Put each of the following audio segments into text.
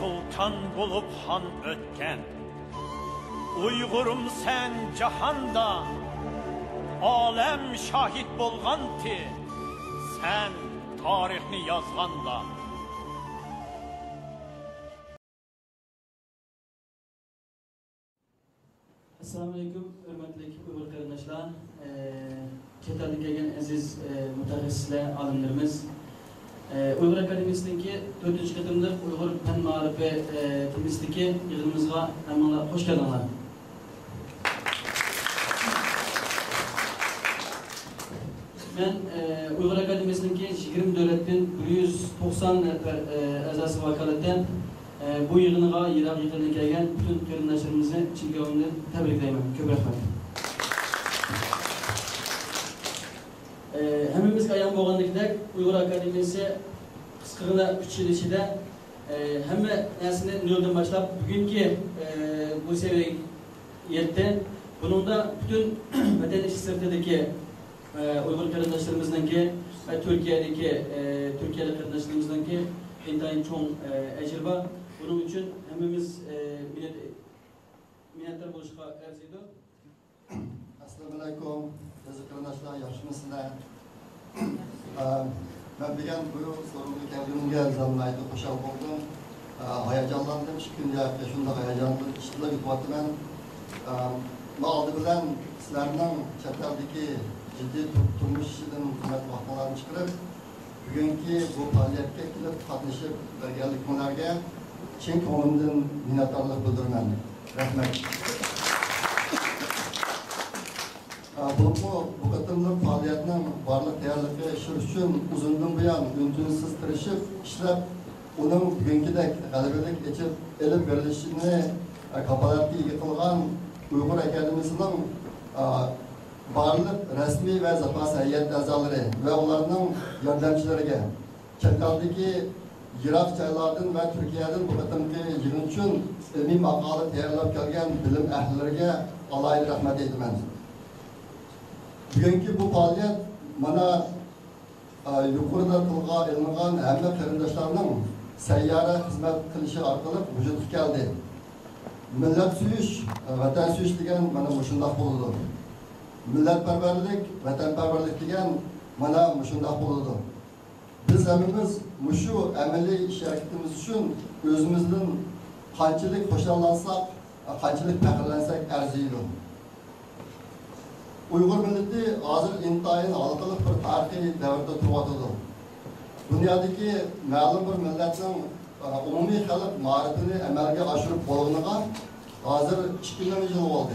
sultan bulup han ötken. Uygurum sen cahanda, alem şahit bolganti, sen tarihni yazganda. Assalamu alaikum, hürmetli Uygur kardeşler. Çetelden gelgen aziz mutaxassisler, alimlerimiz. Uygur Akademisi'ndeki 4. katımlık Uygur Fen Marifi temizliki yığınımızga hemen hoş geldinler. Ben Uygur Akademisi'ndeki 20 devletten 190 nefer azası vakaletten bu yığınıga Irak yığınına gelgen bütün kardeşlerimizi çilgavını tebrikleyemem. Köp rahmet. Hemimizge ayan boğandakidek Uygur Akademisi kıskığına 3 yıl içinde hemme nesini nölden başlap bugünkü bu seviyeye yetti. Bunun da bütün vatan işi sırtındaki Uygur kardeşlerimizden ki ve Türkiye'li kardeşlerimizden ki intayın çoğun ecrübe. Bunun için hemimiz minnettar buluşqa arzuydu. Assalamu alaikum, aziz kardeşler, yaxşımısınlar? Ben bilgen bu sorumlu kendimge zanlaydı, hoşal oldum. Hayacanlandım, şükürler, şunda hayacanlı işler yutuvatı ben. Aldı bilen sizlerden çeteldeki ciddi tutulmuş işinin hükümet vaktalarını çıkarıp bugünkü bu faaliyetke kilip katlaşıp geldiğimlerge çin konumundan minnettarlık bildirmem. Rahmet. Bu katılımlık faaliyetinin varlık değerliliği işi için uzundan bu yan üntünsüz tırışıp işlep onun bugünküdek galibelik geçip elim verilişini kapalatı yıkılgan Uygur Akademisi'nin varlık resmi ve zapas heyet azaları ve onların yardımcılarına Çetkaldaki Irak çaylardan ve Türkiye'den bu katımki yığın için ilmi makalı tayarlap gelgen bilim ehlilerine alaylı rahmet edimen. Bugünkü bu faaliyet bana yukarıda kılga ilmigan emre kardeşlerinin seyyare hizmet kılışı arkalık vücudu geldi. Millet suyuş, vatan suyuş degen bana muşundak bulundu. Milletperverlik, vatanperverlik degen bana muşundak bulundu. Biz hemimiz muşu emeli iş hareketimiz için özümüzün kançılık hoşallansak, kançılık pekirlensek erziydi. Uygur milleti hazır intayın halkalık bir tarihi devirde turvatıdı. Dünyadaki ma'lum bir milletin umumi halk marifini emelge aşırıp bolğunuğa hazır 2000 yıl oldu.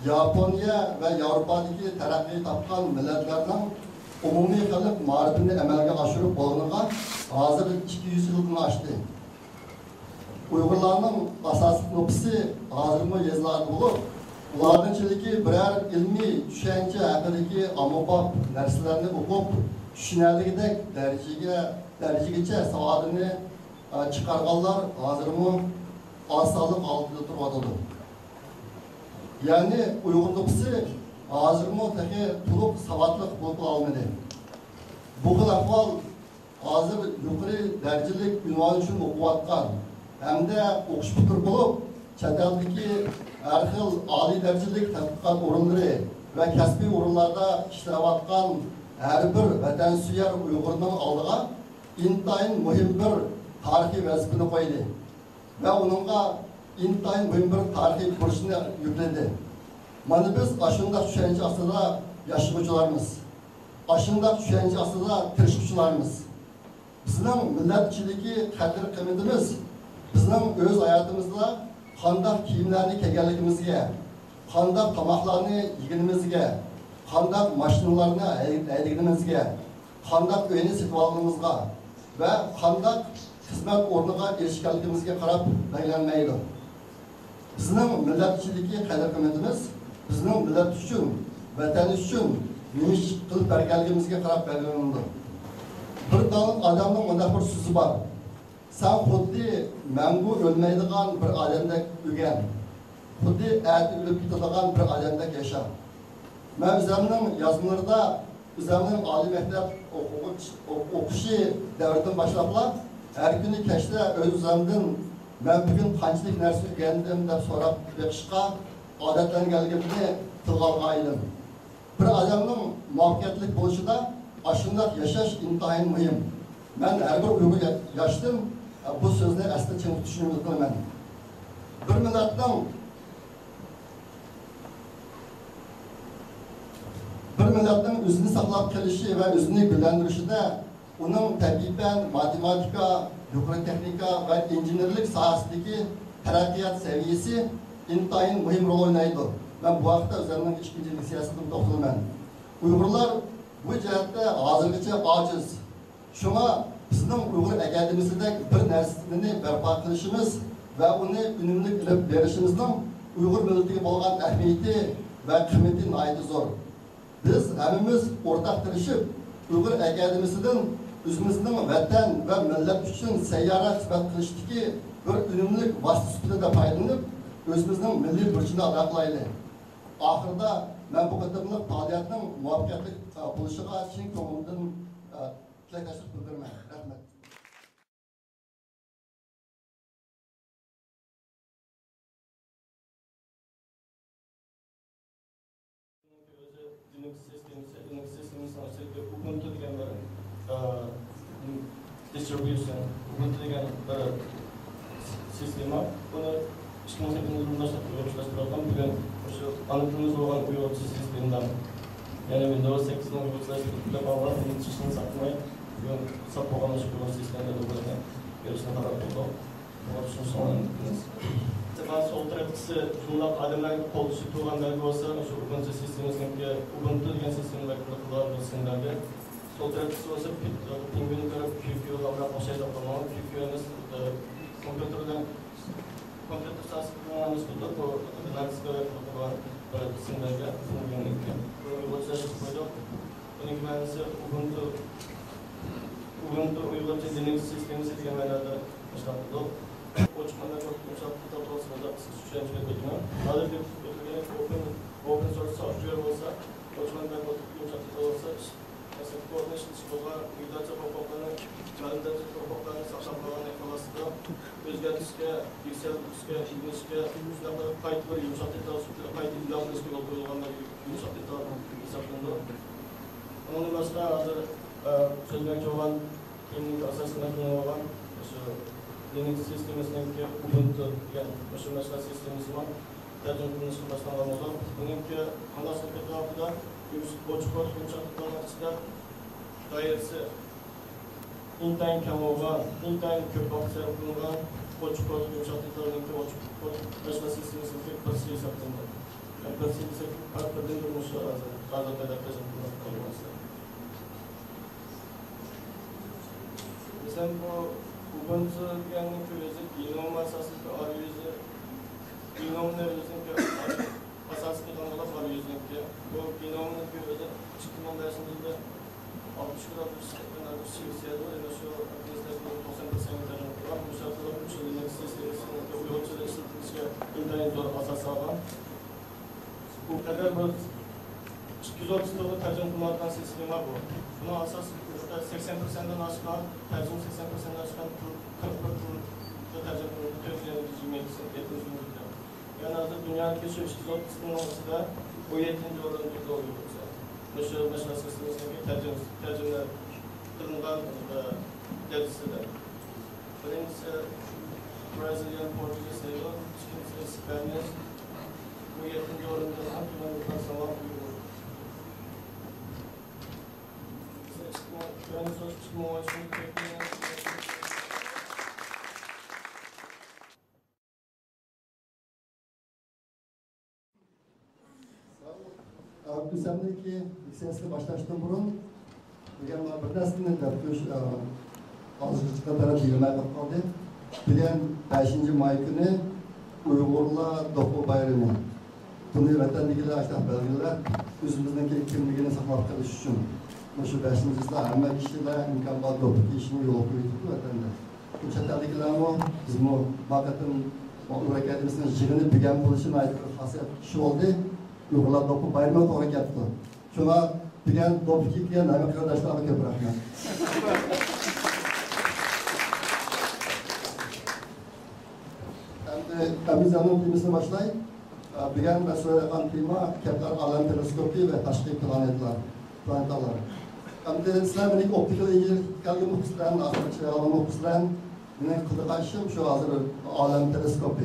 Japonya ve Avrupa'daki terakki tapkan milletlerden umumi halk marifini emelge aşırıp bolğunuğa hazır 200 yılını açtı. Uygurlarının asas nüfusu hazırma yazıları bulup, ulardan çeliki birer ilmi düşünce hakkındaki amobab derslerini okup, düşünerlikdek derecegeçe savadını çıkarganlar hazırmı asalık altında turvatıdı. Yani Uygur nüfusu hazırmı teki tulup savatlık bulup almadı. Bu ahval hazır yukarı derecelik ünvan için okuvatkan hem de okuş bitir bulup çeteldeki her xil âli derecelik tatbikat orunları ve kesbi orunlarda iştirakatkan her bir vatansuyer Uygur'un aldığa intayın mühim bir tarihi vazifini koydu ve onunla intayın mühim bir tarihi burçunu yükledi. Mana biz aşındak düşünce asırda yaşayıcılarımız, aşındak düşünce asırda tirişikçilarımız. Bizim milletçiliki kadir kıymetimiz, bizim öz hayatımızda kandak kiyimlerini kegerligimizge, kandak tamaklarını yeginimizge, kandak maşinalarını eyleginimizge, kandak öyni sitvalımızga ve kandak hizmet ornuğa erişkenligimizge karab belirlenmeydi. Bizim milletçiliki kadir kıymetimiz, bizim millet üçün, vatan üçün nimiş kılıp bergenligimizge karab belirlendi. Bir dağın adamın onda bir sözü var. Sen xuddi mangu ölmeydigan bir alemdek ügen, xuddi eti ölüp gitadigan bir alemdek yaşa. Ben özümün yazmalarında, özümün âli mektep okuşu devirden başlapla, Her günü keşte özlemden ben bugün kançılık nersi öğrendim de sonra bekişka adetlerini geldiğimde tılgalgaydım. Bir adamın muvaffakiyetlik buluşu da aşındak yaşaş intihayın mühim. Ben her bir uygu yaştım, bu sözleri aslında çabuk düşünüyorum ben. Bir millatın özünü saklap gelişi ve özünü gülendirişi de onun tabiben, matematika, yukarı teknika ve injinerlik sahasındaki terakkiyat seviyesi intihayın mühim rol oynaydı. Ben bu hafta üzerinden işkincilik siyasetini topladım ben. Uygurlar bu cihette hazırlıkça aciz. Şuna bizim Uygur akademisi'de bir nersini berpa kılışımız ve onu ünümlük ilip verişimizin Uygur milletiga bo'lgan ahmiyati ve kıymeti naydı zor. Biz hemimiz ortak tırışıp Uygur akademisi'den özümüzün vatan ve millet için seyyara hizmet kılıştaki bir ünümlük vasıtasıyla da faydalanıp özümüzün milli burcunu adaklaylı. Ahırda ben bu kadınlık faaliyetinin muvaffakiyetli buluşuğa çin konumundan tilektaşlık bildirmem. Rahmet. Linux sistemi sonuçta Ubuntu degan bir distribution, Ubuntu degan bir sistema. Buni 2018 yılında başlattırılgan bugün şu anlatımız olan uygulayıcı sistemden yani Windows 8'in uygulayıcı bağlı iletişimini satmayı bugün sap olmuş bir sistemde doğrudan görüşüne kadar oldu. Onun sonlandınız. Ben sol tarafçısı şundan adımların koluşu tuğlan belge olsa şu Ubuntu sistemimizde Ubuntu degan sistemini belki kullanılmasınlardı. Sol tarafçısı olsa Penguin'i görüp QQ olarak o şeyde kullanalım. QQ'nuz kompüterden kompüter sahası kullanılmış bulduk. O Linux'da olan isimlerle Penguin'likte. Bunu uygulayıcı koyduk. Bunun güvenlisi Ubuntu uygulayıcı Linux sistemi degan ma'noda başlatıldı. Koçmanlar çok yumuşak tutat olsa da suçlanmış bir Hazır bir open source software olsa, koçmanlar çok yumuşak tutat olsa, mesela coordination çıkıma, uygulayıcı hukuklarını, kalendar hukuklarını saklanmalarını yakalası da, özgürlükse, yükseltmişke, ilginçke, sınavları kayıtları yumuşak tutat olsa, kayıt ilgilenmişke yol koyulanlar yumuşak tutat hesaplandı. Onun başka hazır sözlerce olan, kimlik asasında olan, Linux sistemimizde Ubuntu degan mashina sistemimiz var. Tercüme qilinishi boshlangan bo'ldi. Buningki anglashlik tarafida ochiq kod yumshatuvlar doirasi intayin kam bo'lgan, intayin ko'proq sarf qilingan ochiq kod yumshatuvlarning ochiq kod mashina sistemimizga birsi hisoblanadi. Birsi esa qarqardan turmushi g'azab adaptatsiya qilinmoqda. Mesela bu Ubuntu deganning o'zi Gnome asosida arayüzü, Gnome'lar o'ziga asosiy qilgan arayüzga. Bu Gnome'ning o'zi 2015-yilda 60 gradusdan Shvetsiyada yana shu aplikasiyalar 90% tarafdan mushakillar uchun Linux sistemini uygulovchilar ishlatishiga intayin zo'r asos solgan. Bu agar bir 230 tilda tarjima qilinadigan sistema bu. Buni asos 80%dan oshgan, tarjima 80%dan oshgan 41 tilda tarjima qilinadi. Yani hazır dünyadaki şu 230 tilin orasida bu 7. o'rinda oluyor. Şu mashina sistemidagi tarjima qilingan dersida. Birinchisi Brazilian Portuguese deydi, ikincisi Spanish. Bu 7. o'rinda ham tumanliklar savol qo'yildi. Güzellikle lisanslı başlaştığım burun bir dersinde de azıcık kadar bilmeye kaldı. Bilen 5. May günü Uygurla Doku Bayramı. Bunu vatandakiler açtık belgeler. Üzümüzdeki kimliğini saklap kalış için. Şu 5. yılda hemen kişiler imkan var Doku işini yol koyduk vatanda. Bu çataldakiler mi? Biz mi? Bakatın Uygur Akademisi'nin jigini bilgen buluşuna ait hasret şu oldu. Uygurlar Doku Bayramı doğru yaptı. Şuna bilgen Doku kitleye naime arkadaşlarına köprü rahmet. Amizanın temasını başlayın. Bugün ben söyleyeceğim tema Kepler Alem Teleskopi ve Taşkı Planetalar. Şimdi sizler benim optikal ilgili kalbim okuslan, aslında alan okuslan, benim kılıkaşım şu hazır Alem Teleskopi.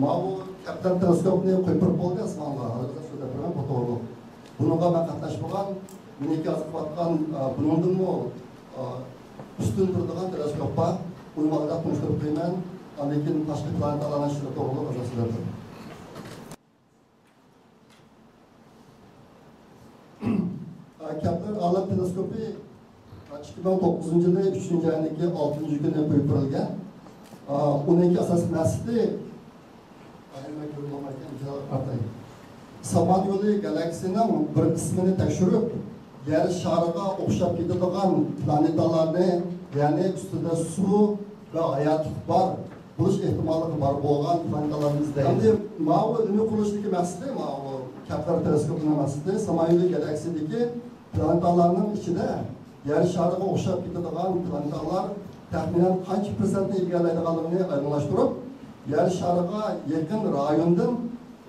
Bu Kepler Teleskopini koyup oldu aslında. Hazırda şöyle bir fotoğrafı. Bununla ben katlaşmadan, benim yazıp bakkan, bunun mu üstün durduğun teleskoppa uymalıda konuşturup kıymen, Amerika'nın Taşkı Planetalarına şirket olduğu kazasıdır. Kepler Alem Teleskopi 2009 yılı 3. ayındaki 6. günü buyurulgan. 12 asas maqsadi Samanyolu galaksiyasining bir qismini tekshirib, yer shariga o'xshab ketadigan planetalarni, ya'ni ustida suv va hayot bor bo'lish ehtimoli bor bo'lgan planetalarni izlaydi. Endi mana uni qurishdagi maqsadi, mana Kepler teleskopining maqsadi Samanyolu galaksiyadagi planetalarning ichida yer shariga o'xshab ketadigan planetalar taxminan qancha prosentni egallaydiganligini aniqlashtirib, yer shariga yaqin rayondan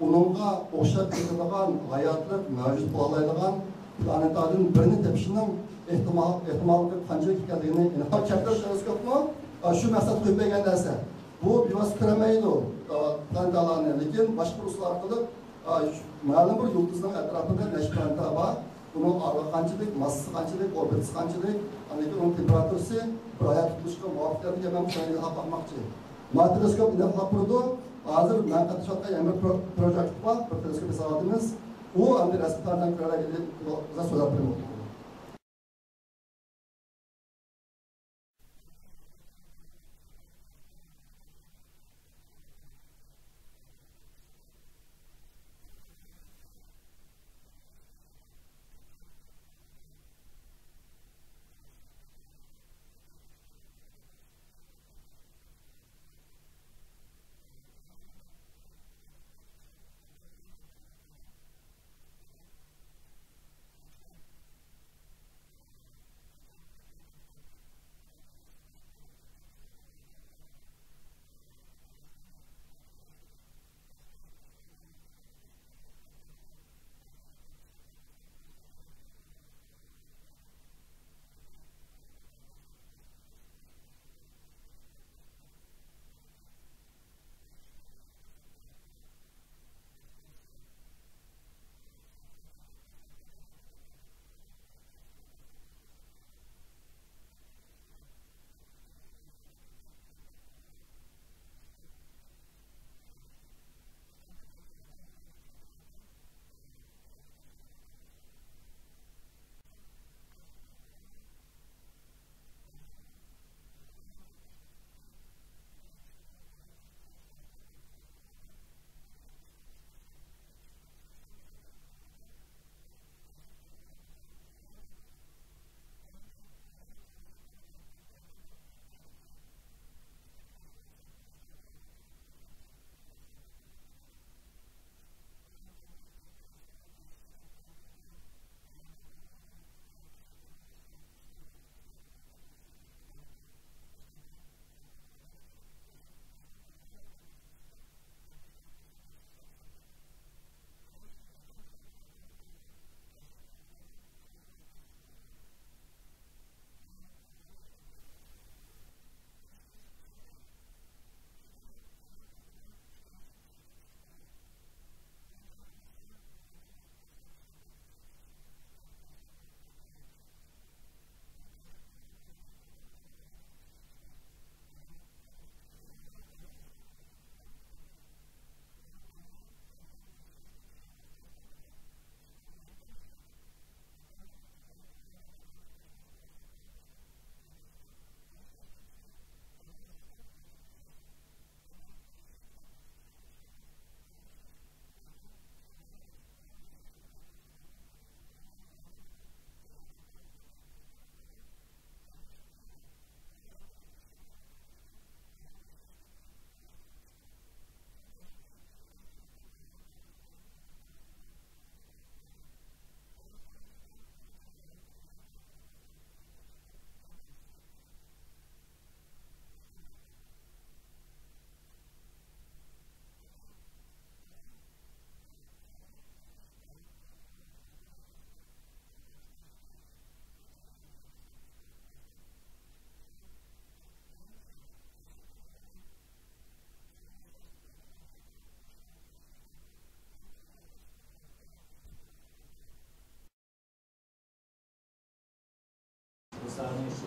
onunla o'xshab ketadigan hayotlik mavjud bo'laydigan planetalarning birini topishning ehtimoli qanchalik ekanligini aniqlab Kepler teleskopni shu maqsad qo'ygan narsa. Bu biroz ko'ramaydi planetalarni, lekin boshqa usul orqali ma'lum bir yulduzning atrofida necha planeta bor, uning orqa qanchalik, massasi qanchalik, orbitasi qanchalik, uning temperaturasi bir hayot tutishga muvofiqligi ham shunga bakmoqchi. Ma teleskop aniqlab turdi. Hazır ben katışatda yeni bir proje var, bir teleskop sağladığımız. O anda resimlerden kurarak gidip bize söyleyebilirim.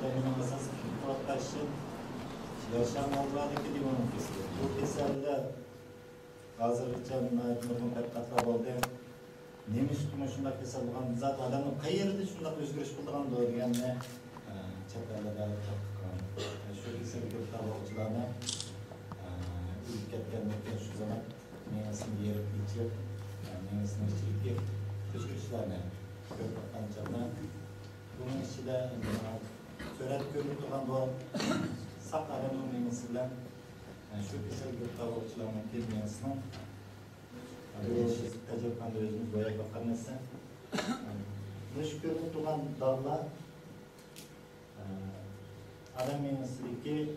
Ukrayna'nın esas karşı yaşam olmadaki limonun kesili. Bu keselde hazırlıkça nurgun pettatlar oldu. Neymiş ki şunda kesel olan zat adamın kayırdı şunda özgürüş bulduğun doğru diyenle çeperle de taptıkan. Şu kesel gökte bakıcılarına ülket gelmekten şu zaman meyvesini yerip içip meyvesini içip özgürüşlerine gökten canına bunun işi de söyledi görülüp olan doğru sak adamın meyvesiyle şu kesel gökte bakıcılarına girmeyesinin tecrübende özümüz boya bakanlısı. Dış görünüp duran dağlar adam meyvesindeki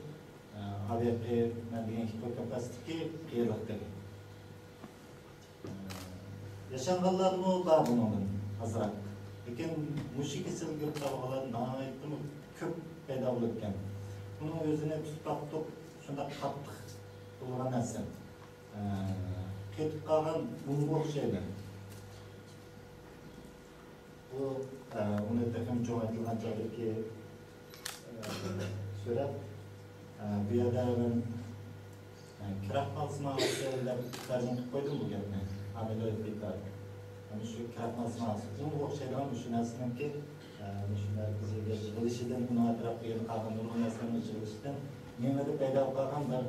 ABP merdiven hipokapasiteki kıyılıktır. Yaşanğanlar mı da bunun azrak. Lakin muşi kesilgi tavgalar nahayetli mi köp payda olurken bunun özüne tutaktık şunda kattık bulunan nasıl ketip kalan bulmak şeyler. Bu onu takım çoğaltılan çağdaki süre bir yerde ben kirak malzma şeyler tercih koydum bu gelme. Amelo ettikler. Yani şu kirak malzma bulmak şeyler ama şu nasıl ki düşünler bize gelişiden bunu atrafı yeni kalan bunu nasıl gelişten nemede peyda kalan da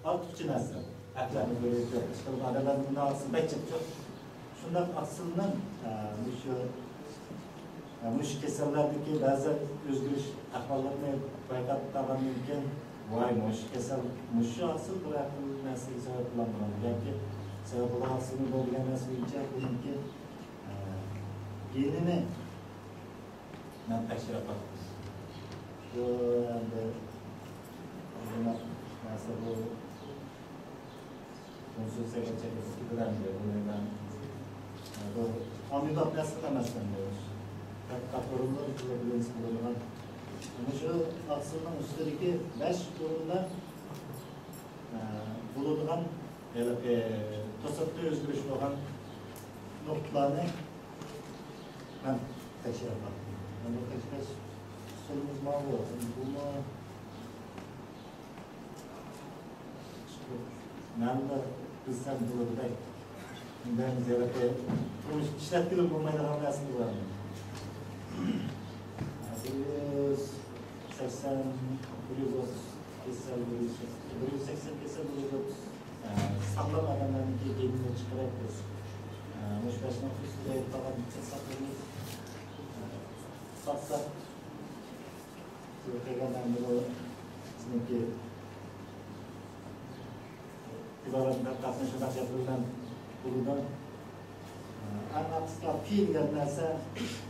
alt için nasıl aklarını böyle yok. İşte bu adaların bundan aslında çok şundan aslında bu kesellerdeki bazı özgürlük ahvallarını baykattaran mümkün var mı? Kesel muşu asıl bırakın nasıl sebep kullanmalı. Belki sebep olan aslında bölgen nasıl yiyecek bununki yenini ben teşhir yaparım. Bu nasıl bu unsur seçecek eskiden de bundan amidot nasıl temizlen diyoruz. Katlarımlar bilebiliriz buradan. Ama şu aslında üstteki 5 durumda bulunan tasarrufta özgürlüğü olan noktalarını ben teşhir yaparım. Yani bu teşhir sorumuz mavi olsun. Bunu nerede kızsan burada ben ziyarete işlettiğim bulmayla hamlasını bulamıyorum. 180, 130 kesel, 180 kesel, 130 sağlam adamların ki gelini çıkarabiliriz. Müşbeşine füsüyle falan saklarımız satsak Peygamber'in o sizinki ibaratında katmışıdak yapılan bulunan anlatıska fiil gelmezse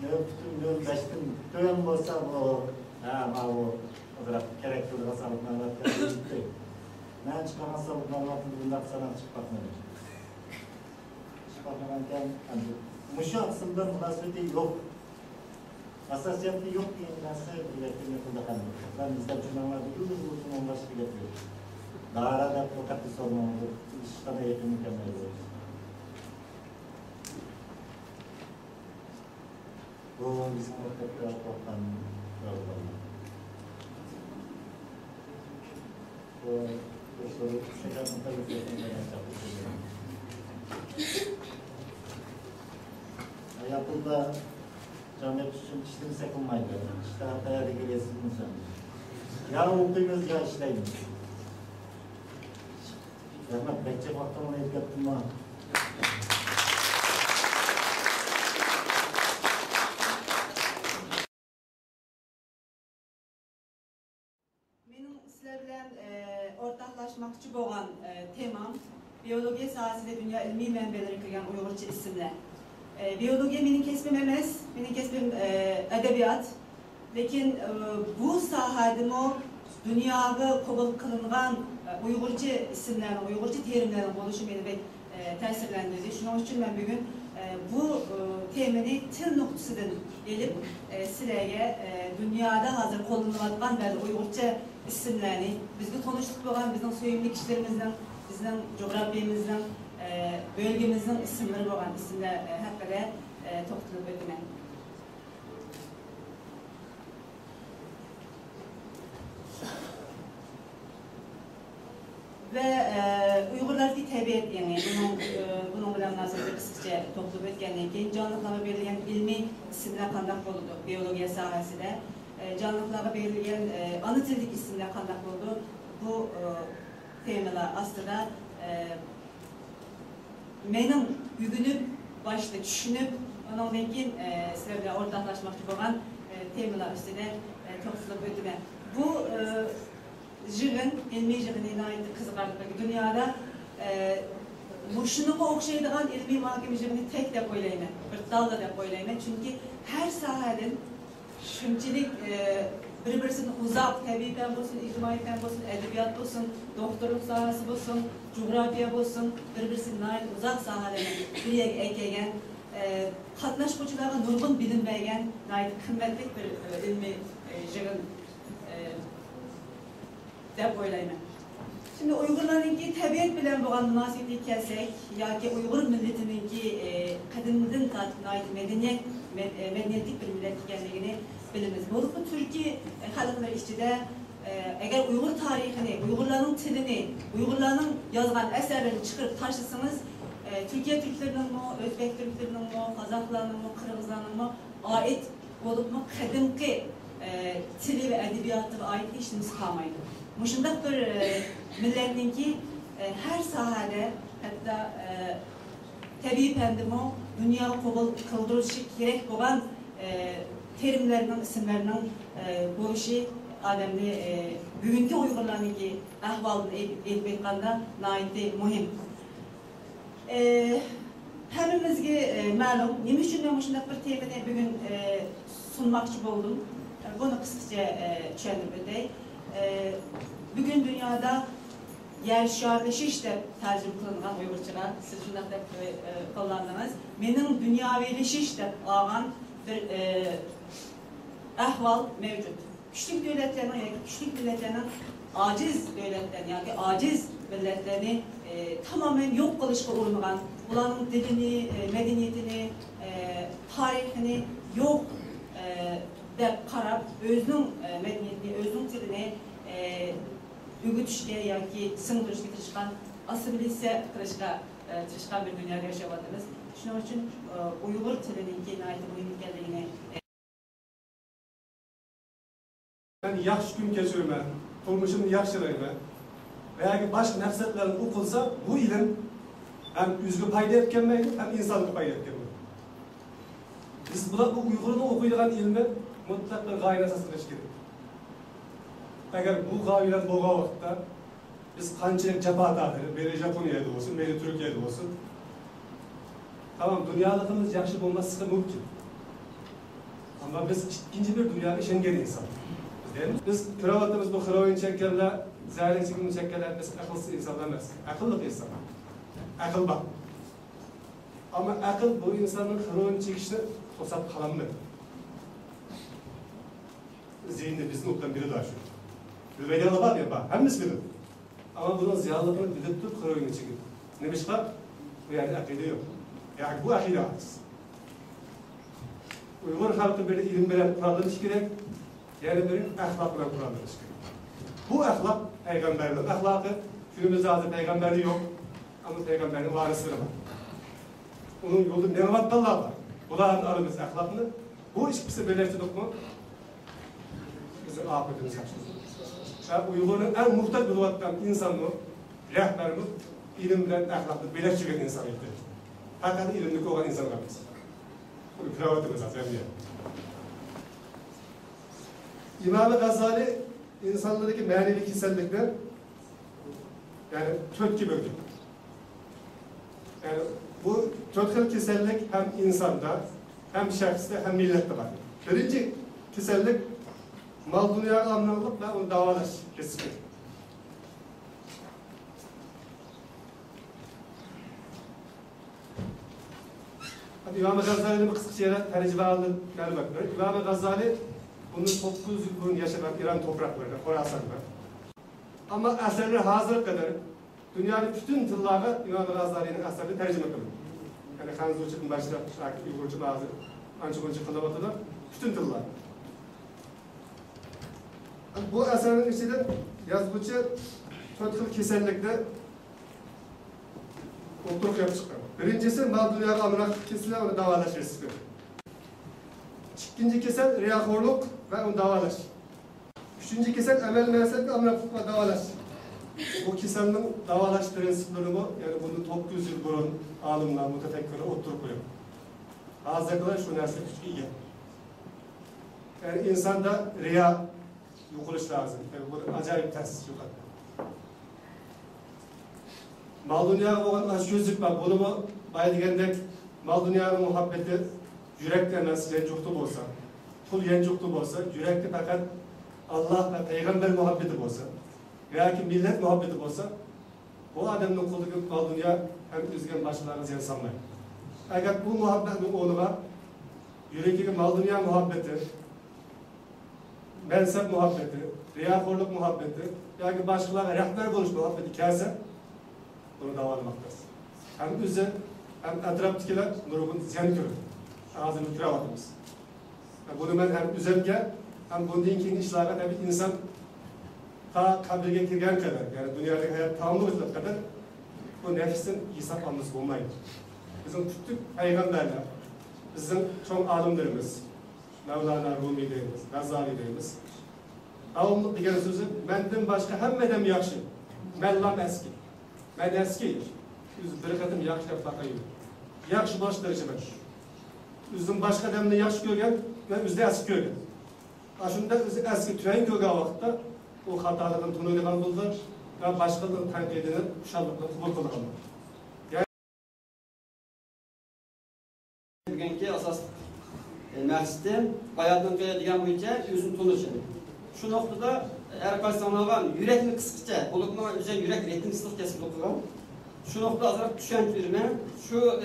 nöbtün, nöbbeştin dön olsa o o olarak gerekli olan sağlıklarla gitti. Ben çıkan sağlıklarla bundan sana çıkmakmadır. Çıkmakmadan muşu aslında münasebeti yok. Hassasiyeti yok diyemezse iletişim yapıldı. Ben bizden çınarlar bütün uzun onbaşı yapıyor. Daha arada fakat bir sorun oldu. İşte de yakın mükemmel olur. Bu bizim ortak raportan yorulmalı. Bu soru şeker mutlaka bir yapılda camiat için işlemi sakınmaydı. İşte hataya da geliyorsunuz sen. Ya okuyunuz ya işleyiniz. Rahmet bekçe vaktamına etkilettim ha. Benim sizler bilen ortaklaşmakçı boğan temam biyologiya sahasında dünya ilmi mənbələri kılgan Uygurca isimler. Biyologiya benim kesmem emez, benim kesmem edebiyat. Lakin bu sahada o dünyada kabul kılıngan Uygurca isimlerin, Uygurca terimlerin oluşu beni pek tesirlendirdi. Şunun için ben bugün bu temini til noktasından gelip sizlere dünyada hazır kullanılan Uygurca isimlerini bizde konuştuk olan bizim söyümlü kişilerimizden, bizim coğrafyamızdan, bölgemizden isimleri olan isimler hakkında toktulup ödümen. tabiat yani bunun bilen münasebeti kısaca toplup ötkenliğin keyin canlıklara verilen ilmi isimler kandak oldu biyologiya sahasida. Canlıklara verilen anı tillik isimler kandak oldu. Bu temalar aslında benim bugünüp başta düşünüp ondan keyin sizlerle ortaklaşmakçı olan temalar üstüne toplup ötüme. Bu jığın, ilmi jığın ait kızıkarlıktaki dünyada şunu okşaydıgan ilmi mahkeme jığını tek de koylayma, bir dalda da koylayma. Çünkü her sahadan şunçilik bir-birisini uzak, tabi fen olsun, ictimai fen olsun, edebiyat olsun, doktorluk sahası olsun, coğrafya olsun, bir-birisine ait uzak sahalarını bir yere ekleyen, katnaşmacılara nurgun bilinmeyen, kıymetli bir ilmi jığın dep oylayma. Şimdi Uygurlarınki tabiat bilen boğan münasebeti kelsek, yoki Uygur milletininki kadimden ait medeniyetlik bir millet ekanligini bilimiz. Bu Türkiye halkları içinde eğer Uygur tarihini, Uygurların tilini, Uygurların yazgan eserlerini çıkarıp taşısanız Türkiye Türklerinin mi, Özbek Türklerinin mi, Kazaklarının mi, Kırgızlarının mı ait olup mu kadimki tili ve edebiyatı ve ait işimiz kalmaydı. Muşundak bir milletinki her sahada hatta tabi pendimi dünya kıldırışı gerek olan terimlerinin, isimlerinin boyuşu adamlı bugünkü Uygurlarınki ahvalını elbette naiti mühim. Hemimizge malum, neyim için ben muşundak bir temini bugün sunmakçı oldum. Bunu kısaca çöndüm ödey. Bugün dünyada yer şartlaşış da tercih kılınan Uygurçalar, siz şundan da kullandınız. Benim dünyavileşiş de ağan bir ahval mevcut. Küçük devletlerin, küçük milletlerin aciz devletlerin, yani aciz milletlerini tamamen yok kılışka uğramayan, bunların dilini, medeniyetini, tarihini yok de karab, özünün medeniyetini, özünün dilini ügütüşke yoki sığdırışka tırışkan, asimilise tırışkan bir dünyada yaşamadınız. Şunun için Uygur tilinin ki ait mühimliklerine ben yaxşı gün geçirme, turmuşumni yaxshilayman veya başka nafsatlarni o'qilsa bu ilim hem o'ziga foyda etganmaydi hem insonga foyda etganmaydi. Biz bu Uyg'urni o'qiydigan ilmi mutlaq bir g'oyani asosida qilish kerak. Agar bu g'oyalar bo'lgan vaqtda biz qanchalik jafo taqdir, meni Japoniyada bo'lsin, meni Turkiyada bo'lsin, tamam dunyoligimiz yaxshi bo'lmasligi mumkin. Ama biz ikinci bir dünyada işengen insan. Biz kravatımız bu heroin çekerler, zehirli çekimini çekerler, biz akılsız insanlar emas. Akıllı insan. Akıl bak. Ama akıl bu insanın heroin çekişini tosap kalanmıyor. Zihinde bizim noktadan biri daha şu. Bir veliyalı var ya bak, hepimiz bilir. Ama bunun ziyarlarını bilip tut heroini çekip. Neymiş bak? Bu yani akide yok. Yani bu akide aciz. Uygur halkı böyle ilim bilen kurallanış gerek. Yani bir ahlak bilen kurallanış gerek. Bu ahlak peygamberlerin ahlakı. Günümüzde hazır peygamberi yok. Ama peygamberin varisleri var. Onun yolu nevattallah var. Bunların aramız ahlakını. Bu ikisi birleştirdik mi? Bizim afetimiz yaşıyoruz. Ve Uygur'un en muhtaç bulvattan insanı, rehberimiz, ilim bilen ahlakını birleştiren insan ihtiyaç. Hakikaten ilimlik olan insanlarımız. Bu kravatımız aslında. İmam-ı Gazali insanlardaki manevi kesellikler yani tötki böldü. Yani bu tötkül kesellik hem insanda, hem şahsında, hem millette var. Birinci kesellik mal dünya anlamlık ve onu davalaş kesinlikle. İmam-ı Gazali'nin kısaca yere tercih aldığı gelmek var. İmam-ı Gazali bunun 900 yıl yaşayan İran topraklarında, Khorasan'da. Ama eserleri hazır kadar dünyanın bütün tılları İmam-ı Gazali'nin eserleri tercüme kılıyor. Yani Hanzuç'un başta, Uygurcu bazı Ançukuncu kılabatılar, bütün tıllar. Bu eserin içinde yazgıcı tötkül kesellikte oturup yapıp çıkan. Birincisi mal dünyaya amrak kesilen onu davalaş riski. İkinci kesel riyakorluk ve onu davalaş. Üçüncü kesel emel meselek ve amraklık ve davalaş. Bu keselin davalaş prensipleri bu. Yani bunu 900 yıl burun alımlar, mütefekkirler oturup koyuyor. Hazırlıklar şu nerse küçük iyi. Yani insanda riya yokuluş lazım. Yani bu acayip ters yok. Mal dünyaya olan açgözlük var. Bunu mu bayılgendek mal dünyanın muhabbeti yürekten nasıl yencuktu olsa, pul yencuktu olsa, yürekte fakat Allah ve Peygamber muhabbeti olsa, veya ki millet muhabbeti olsa, o adamın kulu mal dünya hem üzgün başlarına ziyan sanmayın. Eğer bu muhabbetin oğluna yürekteki mal dünya muhabbeti, mensep muhabbeti, riyakorluk muhabbeti, yani başkalarına rehber buluş muhabbeti kelse, bunu davalamaktadır. Hem bize hem etraftakiler nurgun ziyanı görür. Ağzını kıravatımız. Bunu ben hem üzerge hem bundan ki işlerine tabi insan ta kabirge girgen kadar yani dünyadaki hayat tamamlık kadar bu nefsin hesap alması olmaydı. Bizim küçük peygamberler, bizim çok alimlerimiz, Mevlana Rumi deyimiz, Gazali deyimiz. Avumluk diyen sözü benden başka hemmeden yakşı. Mellam eski. Ben eski. Bir kadın yakşı bakayım. Yakşı başları için ben. Üzüm başka demde yakşı görgen ve üzde eski görgen. Aşında eski tüyen görgen vakitte o hatalardan tunuyla buldular ve başkalarının tenkidini şallıkla kubur kıldılar. Bugünkü asas məhsidi bayağıdan degan bo'yicha o'zini tunishi. Shu noktada her qaysanlagan yürekni qisqacha, bo'libmi o'zing yurak ritmi qisqa kesib o'qigan. Shu noktada azroq tushunch berman. Shu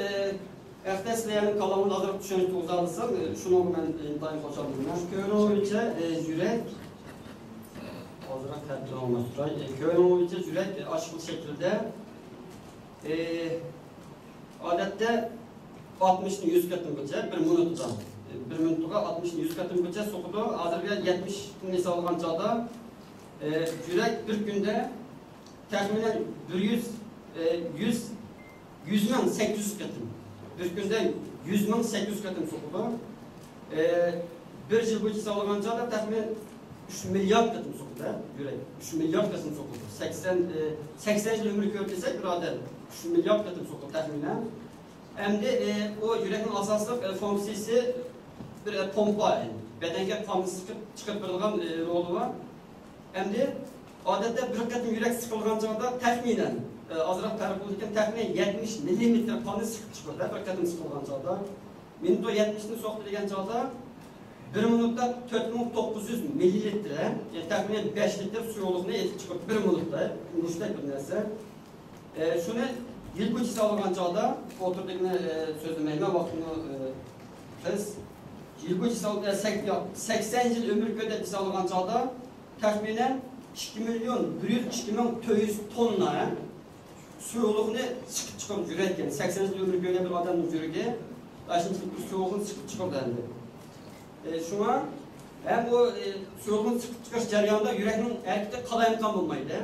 ertasilarning kalamini azroq tushunch o'zalsam, shuni men intayin qo'shaman. Ko'rin bo'yicha yurak azroq ta'kid olmasray. Ko'rin bo'yicha yurak ochiq shaklda odatda 60'ın 100 katıngacha bir minutda. Bir minutga 60'ın 100 katıngacha so'qidi. Hozirga 70 nisa olgan chog'da yurak bir kunda taxminan 100 ming 800 katın. Bir kunda 100 ming 800 katın so'qidi. Bir yil bo'yicha sog'lagan chog'da taxminan 3 milyar katın so'qidi yurak. 3 milyar katın so'qidi. 80 yil umr ko'rsak birodar 3 milyar katın so'qidi taxminan. Hem de o yüreğin asaslık fonksiyası bir pompa, yani bedenge kanı çıkıp bırakılan rolü var. Hem de adette bir katın yürek sıkılgan çağda tahminen azrak tarif olurken tahminen 70 milimetre kanı sıkıp çıkıyor. Bir katın sıkılgan çağda. Minuto 70'ini soktu degen çağda 1 minutta 4900 mililitre, yani tahminen 5 litre su yolunu etip çıkıyor 1 minutta. Müştek bir neyse. Şunu yıl boyu sağlanan çağda, oturduğunu sözlemeyime vaktini biz yıl boyu sağlanan 80 yıl ömür köde sağlanan çağda tahminen 2 milyon 102 bin 200 tonla su yolunu çıkıp çıkıp yürürken 80 yıl ömür köde bir adamın yürürken şimdi bu su yolunu çıkıp çıkıp dendi. Şuna hem bu su yolunu çıkıp çıkış jarayonida yüreğinin erkekte kalayımkan bulmaydı.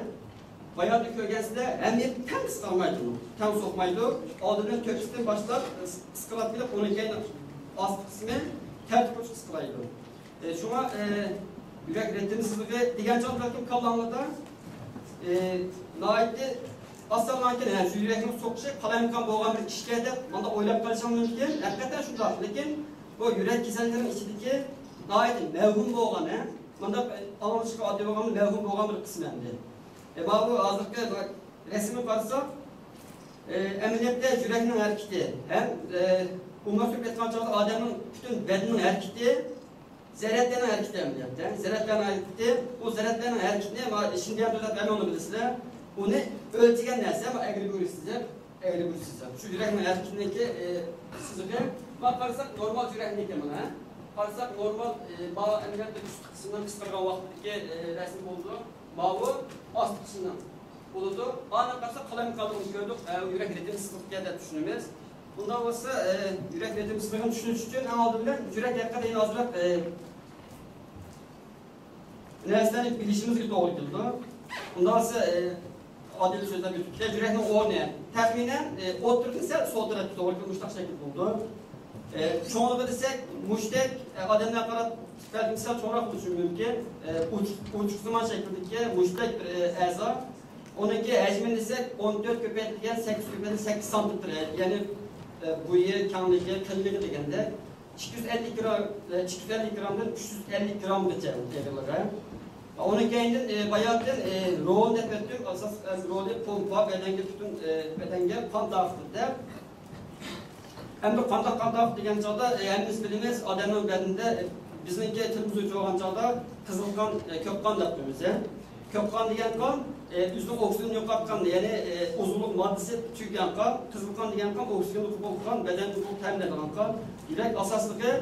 Bayağı bir kölgesinde hem de tam sıkılmaydı onu. Tam sokmaydı. Aldığından köküsten başlar sıkılat bile onun kendi alt kısmı tertip uçuk sıkılaydı. Şuna yürek ritmsizliği diğer canlıların kalanlarda naitli aslanlarken yani şu yüreğin sokuşu kalayımkan boğan bir kişilerde bana oylap karışan mümkün. Hakikaten şu da lakin bu yürek kesellerinin içindeki naitli mevhum boğanı bana anlaşık adli boğanın mevhum boğan bir kısmı hem bu azlıkta resmi varsa emniyette yüreğinin hareketi hem umma sürpetkan çağda adamın bütün bedenin hareketi zerretlerin hareketi emniyette. Zerretlerin hareketi o zerretlerin hareketini şimdi yaptığında ben onu bilirsizler. Onu ölçügen nerse ama egri buyursizler. Şu yüreğinin hareketindeki sızıkı bakarsak normal yüreğindeki bana. Bakarsak normal bağ emniyette üst kısmından kıstırgan vakitteki resim oldu. Mavi alt kısmından oldu. Ana karşı kalem kaldığımızı gördük. Yürek ritmi sıkıntıya da düşünürüz. Bundan olsa yürek ritmi sıkıntı düşünüş için en aldığımda yürek yakada yine azrak nesnenin bilişimiz gibi doğru geldi. Bundan olsa adil sözler götürdüler. Yürekli o ne? Tahminen oturdu ise sol tarafta doğru bir muştak şekil buldu. Çoğunluğu desek muştek adamlar kadar belki çoğunluk buluşu mümkün. Uçuk zaman şeklindeki muştek bir eza. Onunki hacmin desek 14 köpekliğen 8 köpekliğen 8 santimetre. Yani bu yer kanlığı, kıllığı degende 250 gramdan 350 gram geçer devreler. Onun kendi bayağıdan rol nepetüm asas rolü pompa bedenge tutun bedenge kan dağıtırdı. Hem de kan dağıtı degen çağda yani biz bilimiz adamın bedeninde bizimki tırmızı çoğan çağda kızıl kan, kök kan yaptığımız. Kök kan degen kan üzüm oksijen yokkatkan yani uzunluk maddesi tüken kan, kızıl kan degen kan oksijen kan beden uzunluk temin edilen kan. Direkt asaslığı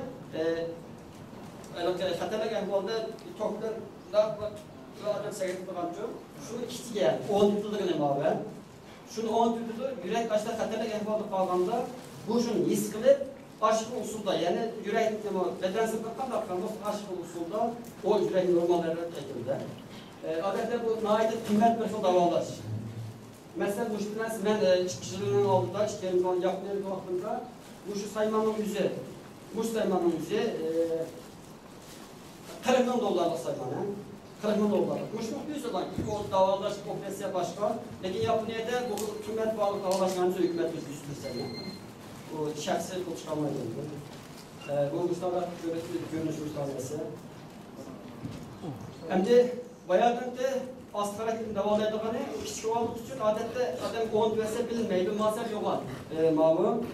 hatta ehvalda toklar da adam seyrek tutancu. Şunu ikisiye 10 tutulduğunu abi. Şunu 10 tutuldu. Yürek kaçta hatta ehvalda kalganda bu şunu his kılıp aşık usulda yani yürek beden sıkıntı kalganda aşık usulda o yürek normallerine çekildi. Adette bu naide kıymet bir davalaş. Mesela bu işte ben çıkışlarının altında çıkışlarının yapmayan vaktinde bu şu saymanın yüzü, bu saymanın yüzü 40 milyon dolarlık saymanı. 40 milyon dolarlık. Bu şu yüzü lan o davalaş operasyon başka. Lakin Japonya'da bu kıymet bağlı davalaşmanızı hükümet üstü sayman. Bu şahsi konuşkamaydı. Bu Mustafa görünüş Mustafa'sı. Hem de bayağıdan da askarakin davalaydıqanı kichik oğulluq üçün adette adam 10 verse bilinmeydi, masal yok mamu.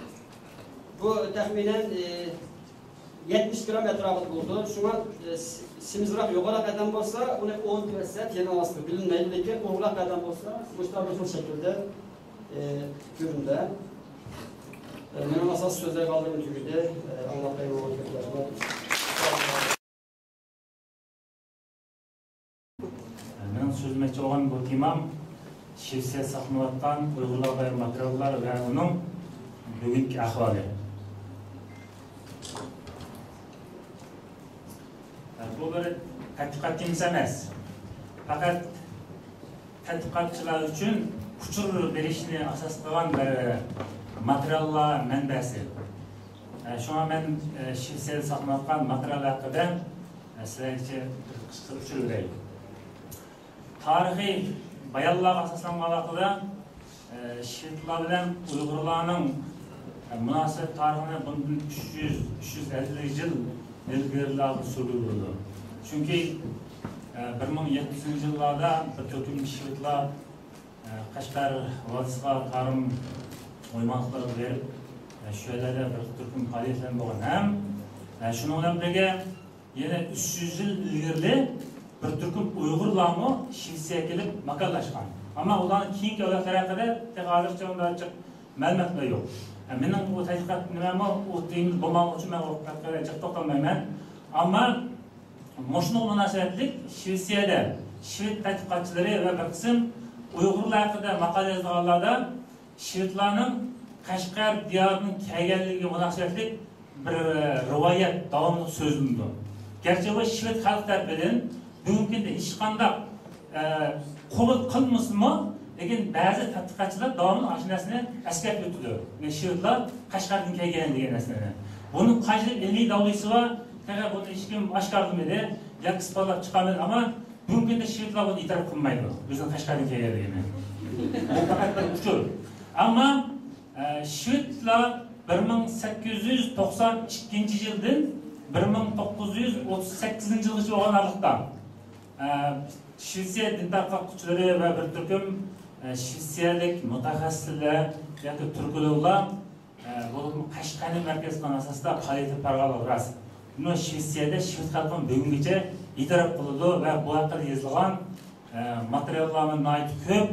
Bu tahminen 70 gram etrafı buldu. Şuna simizrak yoğarak adam olsa, onu 10 verse yeni aslı bilinmeydi. Lekin oğlak adam olsa, Mustafa şekilde göründü. Benim asas sözler kaldığım türüde anlatayım o kötülerine. Benim sözlemek olan bu temam Şivsiye saklanattan Uygurlar materiallar ve onun bugünkü ahvali. Bu bir tədqiqat emas. Fakat tədqiqatçılar için uçur verişini asaslayan bir materiallar mənbəsi. Şuna ben Şivsiye saklanattan material hakkında sizlerce kısa uçurlayım. Tarihi bayanlığa asaslanmalı hakkında Şiitler bilen Uygurlarının münasebet tarihine bundan 350 yıl ilgirileri sürülürdü. Çünkü 1700 yıllarda bir töküm Şiitler Kaşgar Vadisi'ne tarım oymanlıkları verip şöyle bir töküm faaliyetlerini boğan. Hem şununla birlikte yine 300 yıl ilgirli bir türküm Uygurlarını Şivsiye gelip makallaşkan. Ama onların keyinki öğretleri hakkında tek hazırca onda açık məlumatlar yok. Benim bu tədqiqat nimemi o deyimiz bulmam için ben o tədqiqat toxtalmayman. Ama moşunun münasebetlik Şivsiye'de Şiit tədqiqatçıları ve bir kısım Uygurlar hakkında makale yazdıqlarda Şiitlerin Kaşgar diyarının kelgenliğine münasebetlik bir rivayet davamlı sözündü. Gerçi bu Şiit halklar bilin bugünkü de hiç qandaq qabul qilmasmi, lekin ba'zi tadqiqotchilar davomli ana shu narsani eskartib o'tdi. Şiitlar Qashqardan kelgan degan narsani. Buni qaysi ilmiy dalilisi bor? Agar buni hech kim oshkor qilmaydi, yoki isbotlab chiqarmaydi, ammo bugungi kunda Şiitlar buni e'tirof qilmaydi. O'zining Qashqardan kelganligini. Bu faqat bir uchur. Ammo Şiitlar 1892 yildan 1938 yilgacha bo'lgan aralıqda Şivsiye din tarqatuvchilari ve bir türküm Şivsiyelik mutaxassislar yoki turkullar bu Qashqarning markaziy asosida faoliyat parvarlar ras. Buni Şivsiyede Şivit xalqining bugungacha e'tirof qildi ve bu haqida yozilgan materiallarning nihoyat ko'p.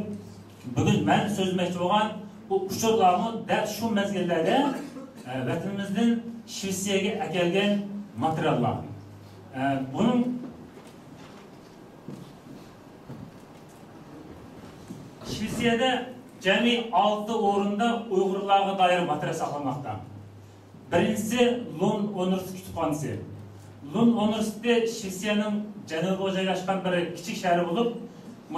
Bugun men so'zlamoqchi bo'lgan bu uchurlarni dal shu mezgillarda vatanimizdan Şivsiyega akelgan materiallar. Bunun Şivsiye'de cemi 6 o'rinda Uygurlarga dair material saqlanmoqda. Birincisi Lun Universiteti kütüphanesi. Lun Universiteti Şivsiye'nin janubida joylashgan bir kichik shahri bo'lib,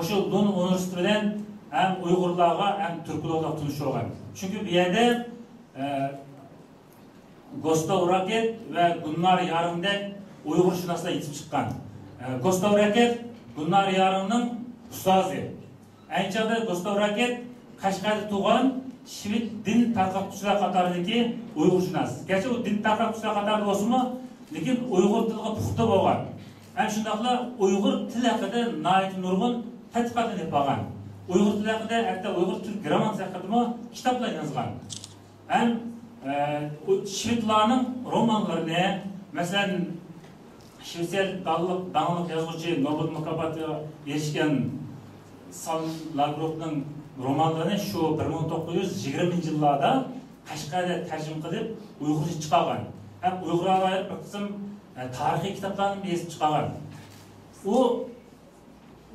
shu Lun Universiteti bilan hem Uygurlarga hem Türklerle tunuşulgan. Çünkü bir yerde Gostov Raket ve Gunnar Yarım'dek Uygur şunasına yetip çıkan. Gostov Raket Gunnar Yarım'ın ustazı. Aynıca Gostov Raket Kaşgar'da tuğan Şivit din tarqatquchilar qatoridagi Uyg'urshunos. Gerçi o din tarqatquchilar qatorida bo'lsa-mu, lekin Uyg'ur tiliga puxta bo'lgan. Ana shundaqla Uyg'ur tili haqida nihoyat nurg'un tadqiqotlar qilib bo'lgan. Uyg'ur tili haqida hatto Uyg'ur til grammatikasi haqida kitoblar yozgan. Ham Şivitlarning romanlarini, masalan, Shvetsiyalik dangliq yozuvchi Nobel mukofotiga erishgan Sal Lagrovning romanlarını şu 1920 yıllarda Qashqarda tercüme qilib Uyg'urcha chiqargan. Hem Uyg'urlarga bir qism tarixiy kitoblarni yozib chiqargan. U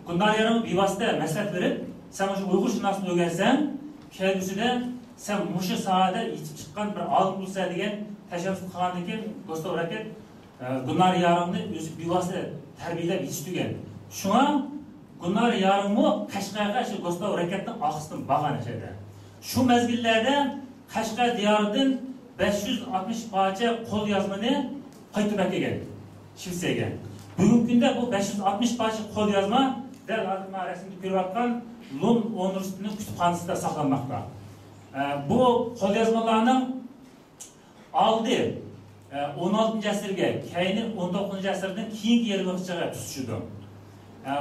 Gunnar Yarım bevosita maslahat berib, sen shu Uyg'urshunosni o'rgansang, kelgusida sen mushu sohada yetib chiqqan bir olim bo'lsa degan tashabbus qilgandan keyin Gostov Raket Gunnar Yarımni o'zi bevosita tarbiyalab yetishtirgan. Shunga Gunnar Yarım'ı Qashqarga şu Gostov Raket'nin ağısının bağını şeyde. Şu mezgillerde Qashqar diyarından 560 parça kol yazmanı qaytib kelgan. Shvetsiyagaga. Bugungi kunda bu 560 parça kol yazma dal hozir rasmda ko'rayotgan Lund universitetining kutubxonasida saqlanmoqda. Bu kol yazmalarning oldi 16. asrga, keyini 19. asrdan keyingi yerlarga tushishdi.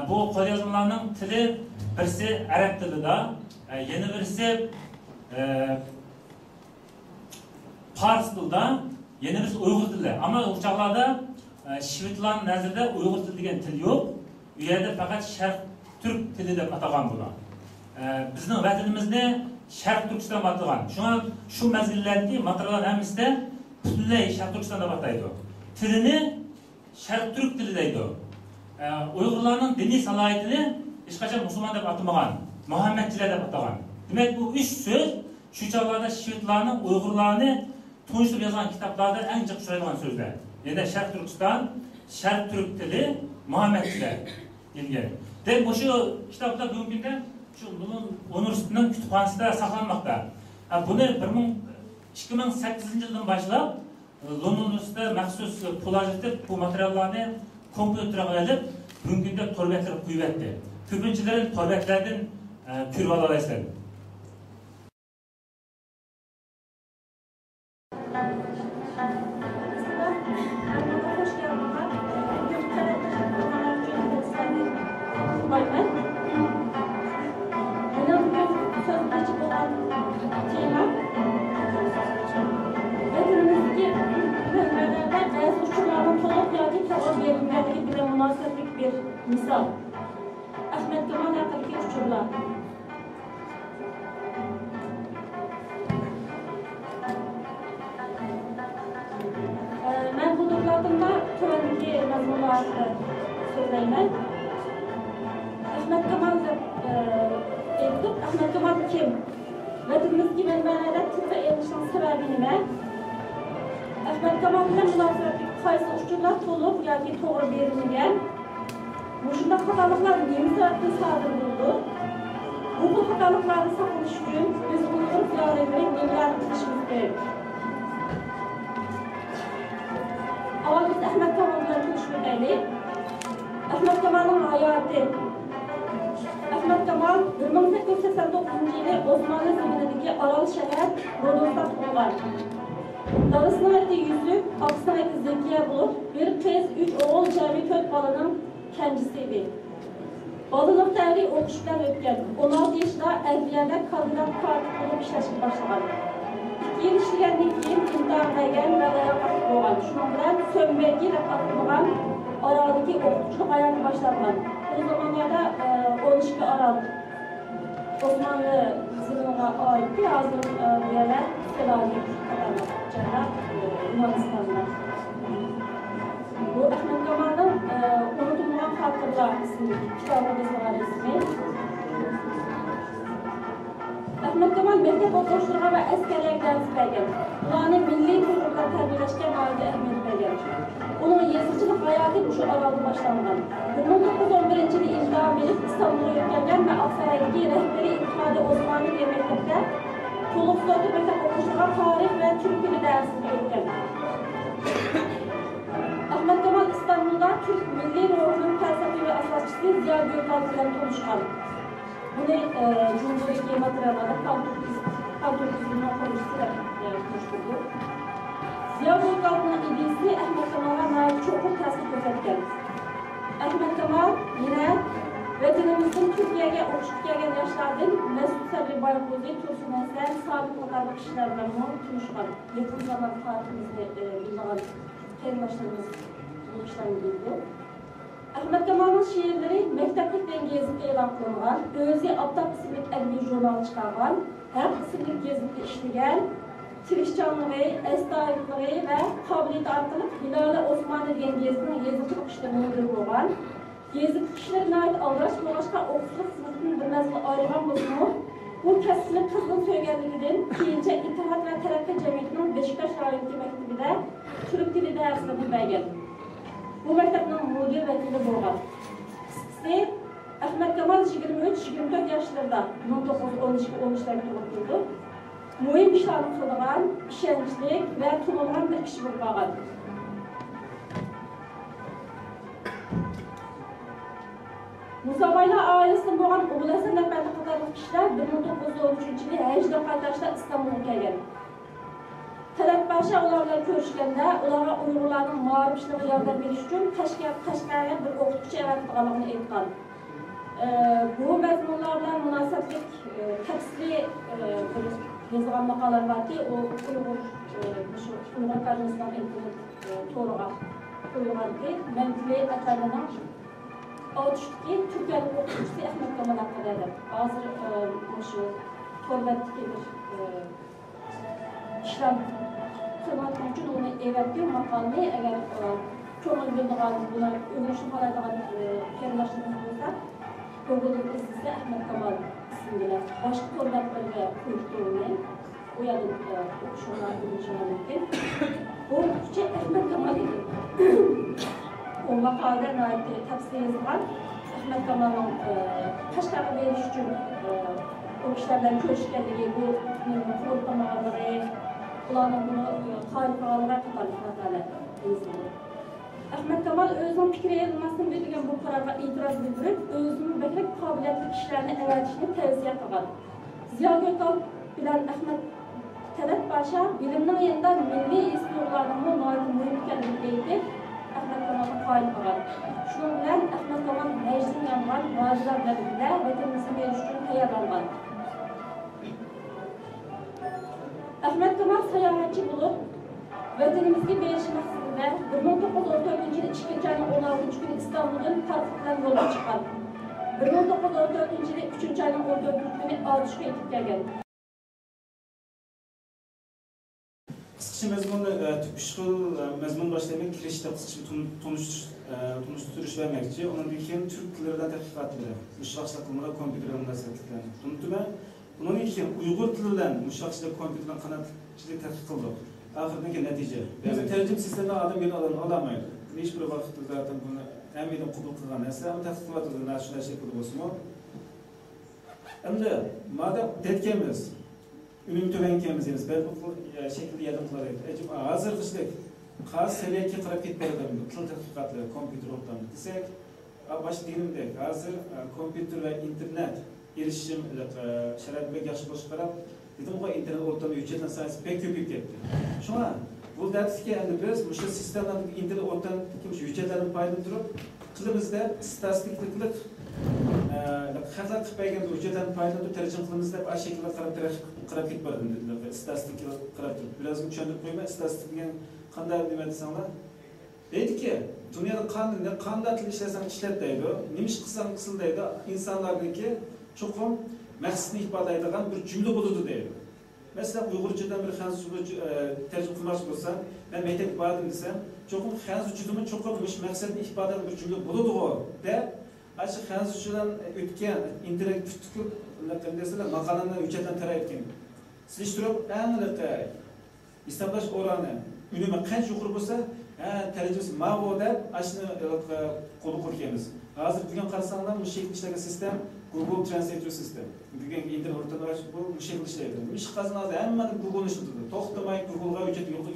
Bu qo'lyozmalarning tili birisi arab tilida, yana birisi fars tilida, yana birisi uyg'ur tilida. Ammo u chaqlarda shvedlarning nazarida uyg'ur tili degan til yo'q. U yerda faqat sharq turk tili deb atagan bular. Bizning vatanimizni sharq turkiston deb atagan. Shunga shu mazgillardagi materiallar hammasida butunlay sharq turkiston deb ataydi. Tilini sharq turk tili deydi. Uyg'urlarning diniy salohiyatini hech qachon musulmon deb atamagan, Muhammadchilar deb atagan. Demak, bu üç so'z shu chog'larda shvedlarning Uyg'urlarni tunishtirib yozgan kitoblarda eng jiq uchraydigan so'zlar. Yana Sharq Turkiston, Sharq turk tili, Muhammadchilar deyilgan. Demak, shu kitoblar bugungi kunda shu universitetining kutubxonasida saqlanmoqda. Buni 2008 yildan boshlab London universitetida maxsus pul ajratib bu materiallarni kompüterga olib, bugungi kunda to'rbaklarga qo'yib berdi. Ko'pinchilarini to'rbaklardan ko'rib olasizlar. Misal, Ahmet Kemal haqidagi uçurlar. Ben bu dokladımda törendeki mazmunlarını söyleyeyim. Ahmet Kemal dedik. Ahmet Kemal kim? Vatanımızdaki mənbələrdə tıbbi elişinin səbəbini və Ahmet Kemal ilə münasibətli qaysı uçurlar tolub, yoki to'g'ri berilgan. Şunda hatalıklar neymi sebepten sadır buldu? Bu hatalıkları saklamış için biz Uygur filaneleri neylerini kılışımız gerek. Ama biz Ahmet Kemal'dan kılışmak edelim. Ahmet Kemal'ın hayatı. Ahmet Kemal 1889 yılı Osmanlı zamanındaki Aral şehir Rodos'ta doğan. Dalısına ettiği yüzü, aksına ettiği zekiye bulup, bir kez 3 oğul cemi kök balının kendisiydi. Balılık devri okuşlar ötken, 16 yaşında Erbiye'de kandidat parti olup işleşip başlayan. 2 yıl işleyenlik keyin imtihan egen ve dayak atıp boğan. Şunun bilen sönmeki ve atılgan aradaki okuşluk hayatı başlatılan. O zamanlarda 12 Aral Osmanlı zilmine aitti. Hazır bu yerler Selanik kadarlıkçada Yunanistan'da. Bu Ahmet Kemal'ın unutulmayan Hatırlar isimli kitabımız var ismi. Ahmet Kemal mektep okuşluğa ve askerlik ders vergen. Ulanı milli çocuklar terbiyeleşken halde ehemmiyet vergen. Onun yazıcılık hayatı şu aralda başlangan. 1911 yılı imza verip İstanbul'a yüklengen ve Aksaray'daki rehberi İttihadi Osmaniye Mektep'te Toluk Sotu Mektep okuşluğa tarih ve Türk dili dersini öğretken. Ahmet Kemal İstanbul'da Türk Milli Ruhu'nun felsefi ve asasçısı Ziya Gökalp ile konuşkan. Bunu Cumhuriyet materiallarda Palturkizm'in konuşusuyla konuşturdu. Ziya Gökalp'ın idisi Ahmet Kemal'a nail çok tasdik gözetken. Ahmet Kemal yine vatanımızın Türkiye'ye okuşup gelgen yaşlardan Mesut Sabri Baykuzi, Tursun Esen, Sabit Otarlı kişilerden konuşkan. Yakın zaman tarihimizde bildiğin kelimbaşlarımız bu işlerini bildi. Ahmet Kemal'ın şiirleri mekteplikten gezip elan kılıngan, Özü Abdak isimli elmi jurnal çıkargan, her isimli gezipte işleyen, tirişçanlığı, esnaflığı ve kabiliyeti arkalık Hilal-i Osmanlı diyen gezinin yazıcılık işlemini olgan, gezip kişilerine ait aldaş dolaşka okçuluk sınıfının bir mezunu ayrılan bulunumu, bu kesinin kızgın söylenliğinden keyince İttihat ve Terakki Cemiyeti'nin Beşiktaş Rayonki Mektebi'de Türk dili dersini bilmegen. Bu mektebinin müdür vekili bolgan. Kısıkçası Ahmet Kemal 23-24 yaşlarında 1912-13'lerde doğurtuldu. Mühim işlerini kıldıgan, işençlik ve tunulgan bir kişi bulmagan. Musabayla ailesinin boğan Oğul Hasan Efendi kadarlık kişiler 1913 yılı Hecde Kaytaş'ta İstanbul'a gelgen. Talat Paşa ularla görüşkende, ulara Uygurların mağribçiliği yardım veriş için Kaşgar'a bir okutçu evatlıqalığını etkan. Bu mezmunlarla münasebetlik tepsili yazılan makalar var ki, o Uygur Karnısından internet toruğa koyulan ki, menfili eterlenen Ağustos'taki Türkiye'nin okutçusu Ahmet Kemal hakkıdadır. Hazır şu torbattaki bir işlem kılmaktan için onu evettiğim makalını eğer çoğunun bildiğin buna övünüşün paraydan kerimlaştırmak olursa Google'ın ismisi Ahmet Kemal isimliler. Başka torbatlarına koyduğunu o yadın okuşuna övünüşüne bu okutçu Ahmet Kemal idi. O makaleden ait tavsiye yazılan Ahmet Kemal'ın Kaşgar'a veriş için o kişilerden görüşkenliği, bu kurultamaları, kulağına bunu tarife alarak tarife yazıldı. Ahmet Kemal özünün fikri yazılmasını bildiğin bu karara itiraz bildirip, özünün beklek kabiliyetli kişilerini evetişini tevziye kıldı. Ziya Gökalp bilen Ahmet Talat Paşa, biliminin yanında milli istiyorlarının nail mühimken bilgiydi. Ahmet Kemal'ın fail kıldı. Şunun bilen Ahmet Kemal meclisin yanılan vaziler bölümünde vatanımızın verişinin tayarlandı. Ahmet Kemal seyahatçi bulup, vatanımızga berish maqsadida 1914 yılı 2. ayın 16 günü İstanbul'dan Tarfuk'tan yola çıkan. 1914 yılı 3. ayın 14 günü Alduş'a yetip gelgen. Qisqacha mazmunni 3 xil mazmun boshlayman. Kirishda qisqacha tunishtirish bermoqchi. Undan keyin turk tillaridan tadqiqotlar, mushroqchilik qilmalar, kompyuter munosabatlar. Unutma, undan keyin Uyg'ur tili bilan mushroqchilik, kompyuter bilan qanotchilik tadqiq qildik. Oxiridagi natija. Biz tarjim sistemida odam beni olmaydi. Hech bir vaqtda zaten buni hammadan qabul qilgan narsa, ham tadqiq qilyapti, shunday shekilda bo'lsa-mu. Endi madam detganmiz. Ünüm tövenkenimiz, belki şekilde yardım kılarak. Hazır kışlık, kas seviyeki kırıp gitmeden, tıl tadqiqatları, kompüter ortamı desek, baş diyelimde hazır kompüter ve internet erişim şarayet pek yaxşı boş qarab, dedim ki internet ortamı yüçeten sayısı pek köpüyüp ketdi. Şuna, bu dersi ki endi biz bu sistemdeki internet ortamı yüçetlerini paylandırıp, kılımızda statistiklik xatlar qilib bergan hujjatlarni paylantirib tarjima qilamiz deb ana shekilda qarab ketmadim dedilar. Statistika qarab turib, biraz tushuntirib qo'yman. Statistika degan qanday nima desanglar? Deydiki, dunyoda qanday til ishlasang ishlat deydi, nima ish qilsang qilsin deydi, insonlarniki cho'qim maqsadni ifodalaydigan bir jumla bo'ladi deydi. Masalan, Uyg'urchadan bir xanzurcha tarjima qilmoqchi bo'lsam, men maktabga bordim desam, cho'qim xanzurchadimi cho'qim maqsadni ifodalagan bir jumla bo'ladi-ku deb Aşı xanzurchadan o'tgan internet tutkib, qanday maqolalarni hujjatdan tarayotgan. Silishtirib, aniq hisoblash o'rani unumi qancha yuqori bo'lsa, tercümesi mağoda aşını kolu kurkemiz. Hazır bugün karşısında bu şekilde işleyen sistem Google Translate sistem. Bugün internet ortamında bu şekilde işleydi. İş kazandı hemen Google işledi. Toxtamay Google'a ücret yok.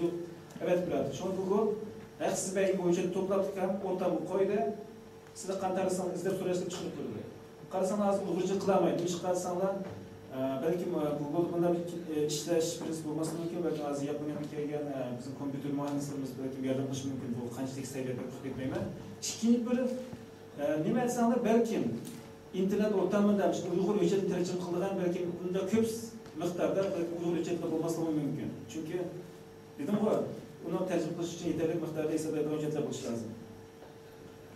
Evet biraz. Şu Google siz belki bu ücreti topladık ortamı koydu. Size kantarsanız izlep soruyorsunuz çıkıp durdu. Karşısında az Uygurca kılamaydı. İş karşısında belki Google bunda bir işleyiş birisi bulması mümkün. Belki az Japonya'dan kelgen bizim kompütür mühendislerimiz belki bir yardımcı mümkün. Bu kançılık seviyede kutlaymayman. İkinci bir nima aytsanglar belki internet ortamında Uyghur ücretini tercih kılgan belki bunda ko'p miqdorda Uyghur ücretli bo'lmasligi mümkün. Çünkü dedim ki onu tercih qilish uchun yeterli miqdorda esa ücretler bo'lishi lozim.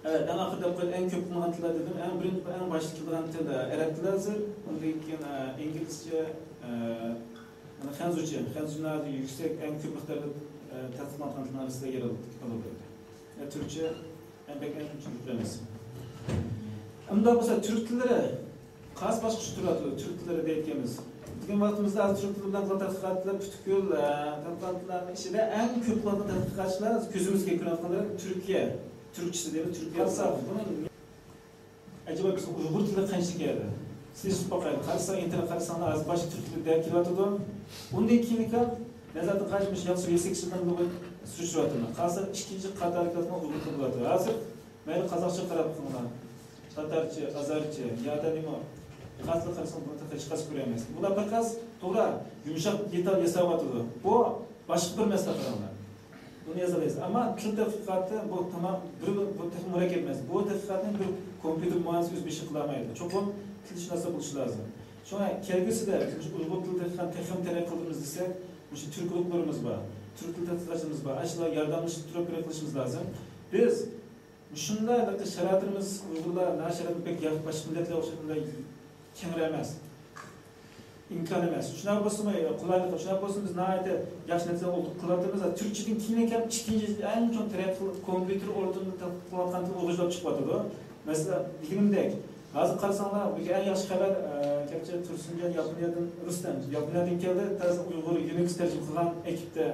Evet, en ahırda en köp kullanılan tiller dedim. En başta kullanılan til Arap tili hazır. Ondan keyin İngilizce, Xanzuca. Xanzuca yüksek en köp miqdorda tasdiqlangan tillar arasida yer oladi. Türkçe en Türkçe. Unda bo'lsa Türk tilleri qas boshqa turadi. Türk tilleri deyotganmiz. Bugün vaqtimizda Türk tili bilan tadqiqotlar butkul tadqiqotlarning ichida eng ko'p qilgan tadqiqotchilar ko'zimizga ko'ringanlar Turkiya. Türkçesi değil mi? Türkiye saf. Bunun acaba biz Uyghur tili qancha keladi? Siz bakayım. Qarasa internet qarasanglar az başı Türk tili deb kelyapti. Undan keyin nazarda qashmish yaxshi yesakchidan bu surishyapti. Qarasa ikkinchi qatorlikdan Uyghur tili bo'ladi. Hozir mayli qozoqcha qarab qilinglar. Tatarcha, azarcha, yoda nima qasli qarasang buni hech qas ko'ramiz. Bular bir qaz to'g'ri yumshoq detal yasayapti. Bu boshqa bir masala qaranglar. Bunu yazarız. Ama til tadqiqoti bu tamam bir murakkab emas. Bu tadqiqotni bir kompüter mühendisi o'z beshi qilmaydi. Cho'qim tilshunosi bo'lishi lozim. Shunga kelgusida Uyg'ur tili tadqiqotini taraqqiy qilamiz desak, o'sha turkliklarimiz bor. Turk tili tadqiqotchimiz bor. Ashlar yordamlash turib qilishimiz lozim. Biz shunday sharoitimiz Uyg'urlar nasharat pek yaxshi boshqa millatlar o'xshaganda kengroq emas. İmkan emas. Shunday bo'lsa, qulaylik, shunday bo'lsa biz nayda yaxshi narsa qilyapmiz. Turkchadan keyin ham ikkinchi eng chong taraqqiy kompüter o'rnida tadqiqotlarni o'g'irlab chiqyapti. Masalan, deganimdek, hozir qarasanglar, bu eng yaxshi xabar Kapcha Tursunjon Yaponiyadan Rustam. Yaponiyadan keldi, tez Uyg'ur Unix tarjima qilgan ekipda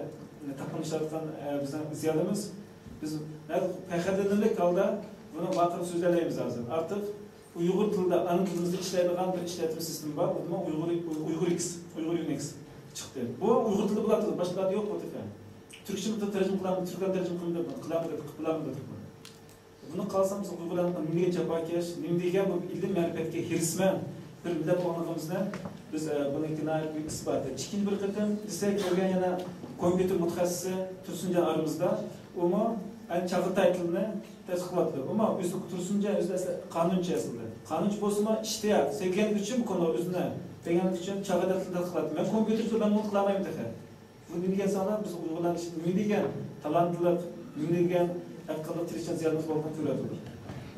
taqinishayotgan bizning ziyodamiz. Biz payqadirlik holda buni vaqt so'zlaymiz hozir. Artıq Uyghur tilida ana tilimizda ishlaydigan bir ishlatma sistemi bor. Bu Uyg'urx, Uyg'ur Unix chiqdi. Bu Uyg'ur tili bo'ladi, boshqalarda yo'q bu tilda. Turkcha tilda tarjima qilamiz, turkcha tarjima qilamiz. Buni qalsam biz Uyg'urlarning milliy jafokash, nima degan bu ilm ma'rifatga hirsman bir millat bo'lganligimizni biz buni kinoyat bir isbot. Ikkinchi bir qatam desak, ko'rgan yana kompüter mutaxassisi Tursunjon aramizda, umi Çağatay tilini tasdiqladi. Ama o'zi Tursunjon o'zi qonunchi aslida. Qonunchi bo'lsa ishtiyaq, sevgan uchun bu konu o'zini degan uchun Çağatay tilini tasdiqladi. Men kompüter tilida buni qilmayman dedi. Bu degan sonlar biz Uyg'urlar uchun nima degan talantli, nima degan aqlli tirishchan ziyodimiz bo'lgan ko'radi.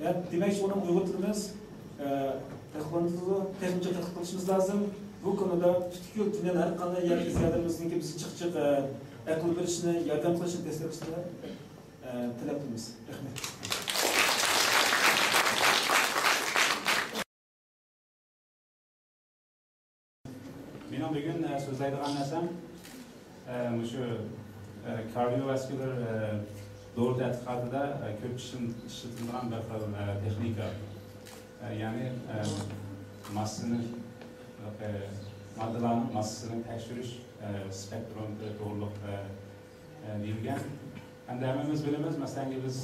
Yani demak uni Uyg'ur tilimiz texnika qilishimiz lozim. Bu konuda butkul dunyoda har qanday yangi ziyodimizning biz chiq aql berishni, yordam qilishni tasdiqlashni talab qilamiz. Rahmat. Mening bugun so'zlaydigan narsam shu kardiovaskular doğru tadqiqotida ko'p ishlatilgan bir texnika. Ya'ni massani moddalarning massasini tekshirish spektrum to'g'riliq deyilgan. Endi hammamiz bilamiz, masalan biz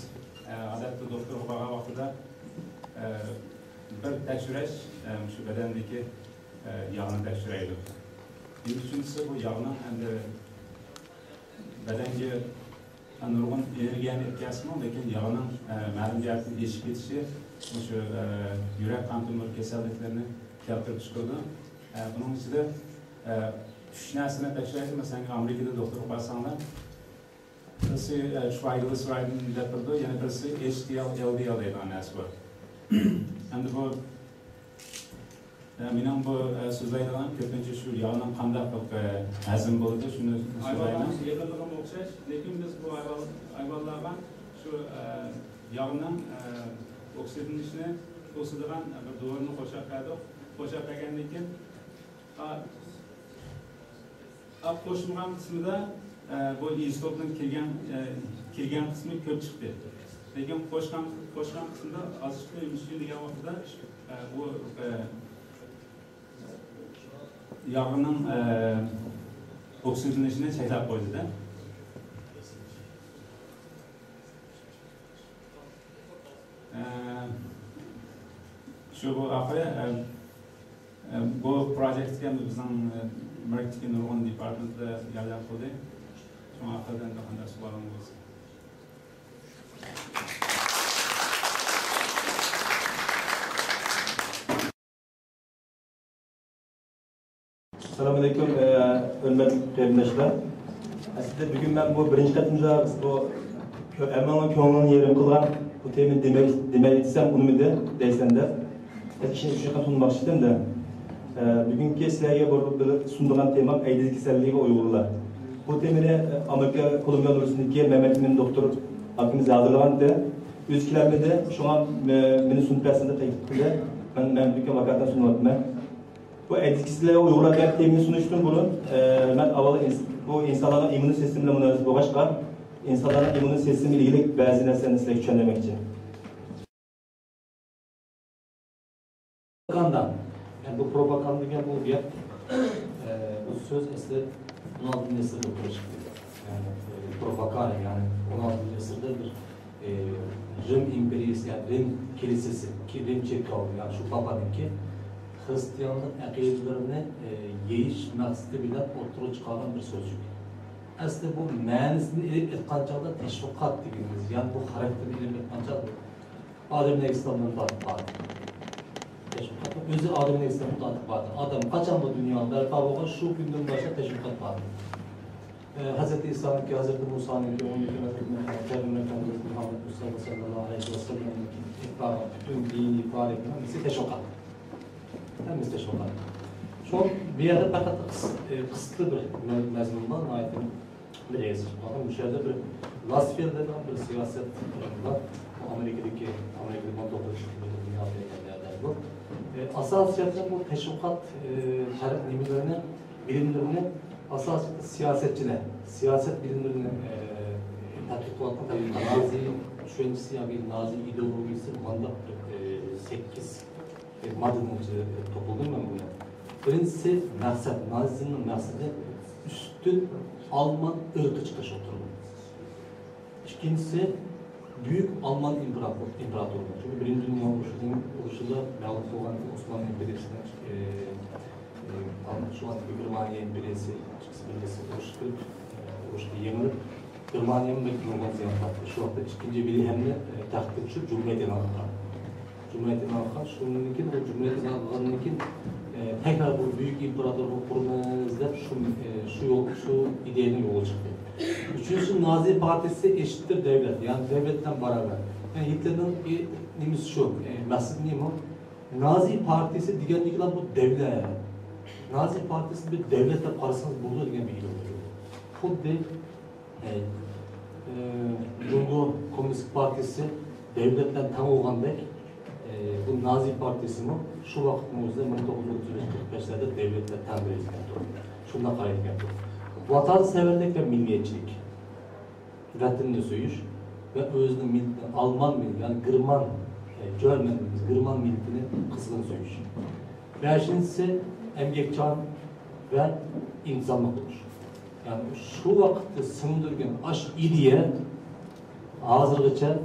odatda doktorga borgan vaqtida bir tekshirish shu badandagi yog'ni tekshiraydi. Uchinchisi bu yog'ni endi badanga nurg'un energiyani yetkazishmi, lekin yog'ning ma'lum jihatdan eshib ketishi o'sha yurak qon tomir kasalliklarini keltirib chiqadi. Buning ichida 3 narsani tekshiradi. Masalan, Amerikada doktorga borsanglar, birisi Schweigel deb turdi, yana birisi HDL, LDL degan narsa bor. Endi bu mening bu so'zlaydigan ko'pincha shu yog'ning qanday hazm bo'ladi, shuni so'zlayman. Yig'ilgan o'xshash, lekin biz bu ayollarga shu yog'ning oksidlanishini to'sadigan bir dorini qo'shib qo'ydik. Qo'shib qo'ygandan keyin qo'shilgan qismida bu institutun kirgen kısmı köp çıktı. Lekin qo'shgan qismida azishli emissiya degan vaqtida bu yog'ning oksigenlashini cheklab qo'ydida. Shu bu oxiri bu proyektga bizning marketing nurg'un departamentda yordam qildi. Shu oxiridan qanday savolim bo'lsa. Assalamu alaikum, hörmətli qardaşlar. Aslında bugün ben bu birinci katımda bu Erman'ın köngülünü yerim kılgan bu temin demek etsem onu mu deysen de işin üçüncü katını başladım da bugünkü sizlerge sunduğum tema aydız keselliği Uygurlar. Bu temini Amerika Kolombiya Üniversitesi'ndeki Mehmet Emin doktor hakimiz hazırlagan da yüz kilometre şu an beni sunuplasında teknikle ben bir vakattan sunuyorum. Bu etkisizliğe uygulanan temin sunuştum bunu. Ben avalı bu insanların immün sistemiyle münasebet başka insanların immün sistemiyle ilgili bazı nesneleri size düşünmek için. Propaganda. Yani bu propaganda diye bu bir bu söz aslında 16. nesirde ortaya çıktı. Yani propaganda yani 16. nesirde bir Rim İmperiyası yani Rim Kilisesi ki Rim Çirkavı yani şu Papa'nın ki Hristiyanlık akidelerini yeyiş maksidi bilen ortaya çıkaran bir sözcük. Aslında bu mənisini elib etqançaqda teşviqat dediğimiz, yani bu karakteri elib etqançaq Adem Aleyhisselam'dan tatbiqatı. Teşviqat, özü Adem Aleyhisselam'dan tatbiqatı. Adam kaçan bu dünyanın berpa olğan şu gündən başa teşviqat var. Hz. İsa'nın ki Hz. Musa'nın ki onun ki Peygamber Efendimiz Muhammed Mustafa sallallahu aleyhi ve sellem'in ki ikbara, bütün dini faaliyetine bizi teşviqat. Hem müsteşarlar. Çok bir yerde fakat kısıtlı bir mezmundan ayetin bir yazı. Bakın bu şeyde bir Lasfiyer'de bir siyaset var. Amerika'daki 19 şekilde dünyada yerler bu. Asasiyatla bu teşvikat nimelerine, bilimlerine siyasetçiler, siyaset bilimlerine tatbikatı tabii Nazi düşüncesi yani Nazi ideolojisi mandak 8 maddenince topladım ben bunu. Birincisi maksat, Nazizmin maksadı üstün Alman ırkı çıkış oturumu. İkincisi büyük Alman imparatorluğu. Çünkü Birinci Dünya oluşunda mağlup olan Osmanlı İmperiyası'nın şu an Germaniya İmperiyası oluştu yenilir. Germaniya mı bekliyorlar ziyan taktı. Şu anda ikinci biri hem de taktikçi Cumhuriyet'in alınlar. Cumhuriyet'in alınlar. Şununkin o Cumhuriyet'in alınlarınkin tekrar bu büyük imparatorluk kurmanızda şu ideyenin yolu çıktı. Üçüncüsü Nazi Partisi eşittir devlet. Yani devletten beraber. Yani Hitler'in nimisi şu. Nasıl diyeyim o? Nazi Partisi diğerlikler bu devlet. Nazi Partisi bir devletle parasını bulduğu diye bir ilgi oluyor. Xuddi Cumhur Komünist Partisi devletten tam olgandek bu Nazi Partisi mi şu vaktimizde 1935'lerde devletle tam verilgen durumda. Şundan karayetken durumda. Vatanseverlik ve milliyetçilik. Vatanını söyüş ve özünün milliyetini, Alman milliyeti, yani Gırman, German, Gırman milliyetini kısmını söyüş. Beşincisi emgekçan ve insanlık olur. Yani şu vakitte sındırgen aş idiye hazırlıca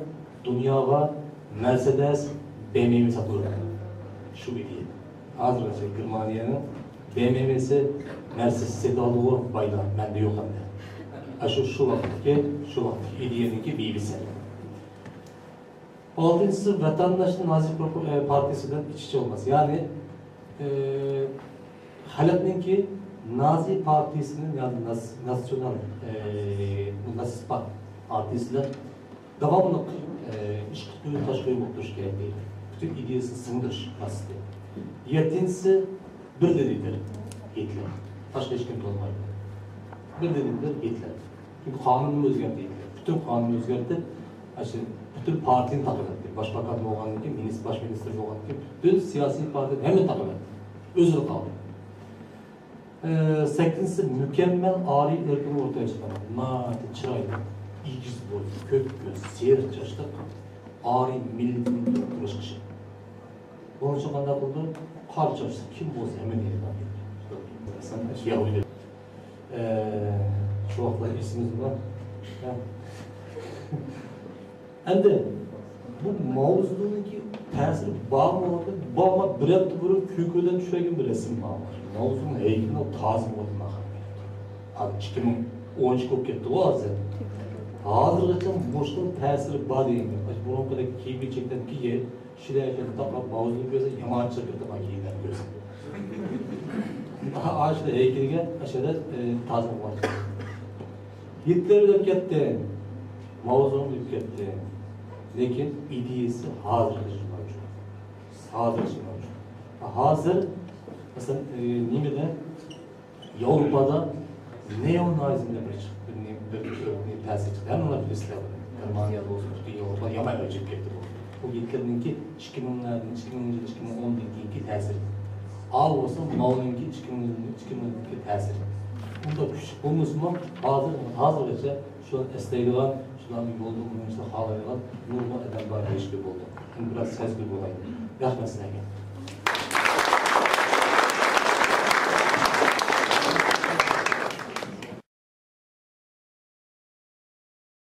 dünyaya Mercedes, BMW satılır. Şu idiye. Hazırlıca Germaniyanın BMW'si Mercedes sedalığı baylar. Bende yok anne. Şu vakitteki idiyeninki BB'si. Altıncısı vatandaşın Nazi Partisi'den iç içe olması. Yani Halep'ninki Nazi Partisi'nin yani nasyonal Nazist Partisi'den devamlı iş kutuyu taşkıyı muhtuş gerek değil. Bütün ideyası sındır Nazist'e. Yedincisi bir dedidir Hitler. Başka hiç kimse olmaydı. Bir dedidir Hitler. Çünkü kanunu özgerdi Hitler. Bütün kanunu özgerdi. Bütün partinin takip etti. Başbakan olan kim, başminister olan kim, bütün siyasi partinin hemen takip etti. Özür kaldı. 8'si mükemmel âli erkin ortaya çıkan. Naati, çıraylı, ikiz boy, kök göz, seyir çaşlık, âli, milli duruş kişi. Onun için kanda buldu, kar çaştı, kim olsa hemen yerine sen Yahudi. Şu vakitler isimiz var. Hem de bu mavzudaki tesiri bağım olarak bağıma bir hafta burun köküden düşüregen bir resim bağım var. Mavzunun heykelini tazı olduğuna kalmıyor. 2012 ko'p ketdi o hozir. Hozirgacha boshqa ta'siri bor deydi. Bunun kadar kiyim chekdan kiyi, shirayatni taqlab mavzuni ko'rsa yomon chiqirdi man kiygan ko'rsa. Aşağıda heykelge aşağıda tazı var. Hitler ölüp ketdi, Mavzum ölüp ketdi. Lekin ideyasi hozirgacha mavjud. Hozirgacha mavjud. Hozir mesela nimada Yevropada neonazizm deb bir ta'sir chiqdi. Hammalar bilasizlar. Germaniyada bo'lsin, Yevropa yomon o'chib ketdi bu. Bu Hitlerninki 2000'lardan 2010'dan keyingi ta'siri. Al olsa Mav'ninki 2000'deki ta'siri. Bunda küçük bo'lmasa hozirgacha shu istaydigan shularning yo'lda o'ynashni xohlaydigan nurg'un odamlar yashab bo'ldi. Endi biroz sezgir bo'laydi. Rahmat sizlarga.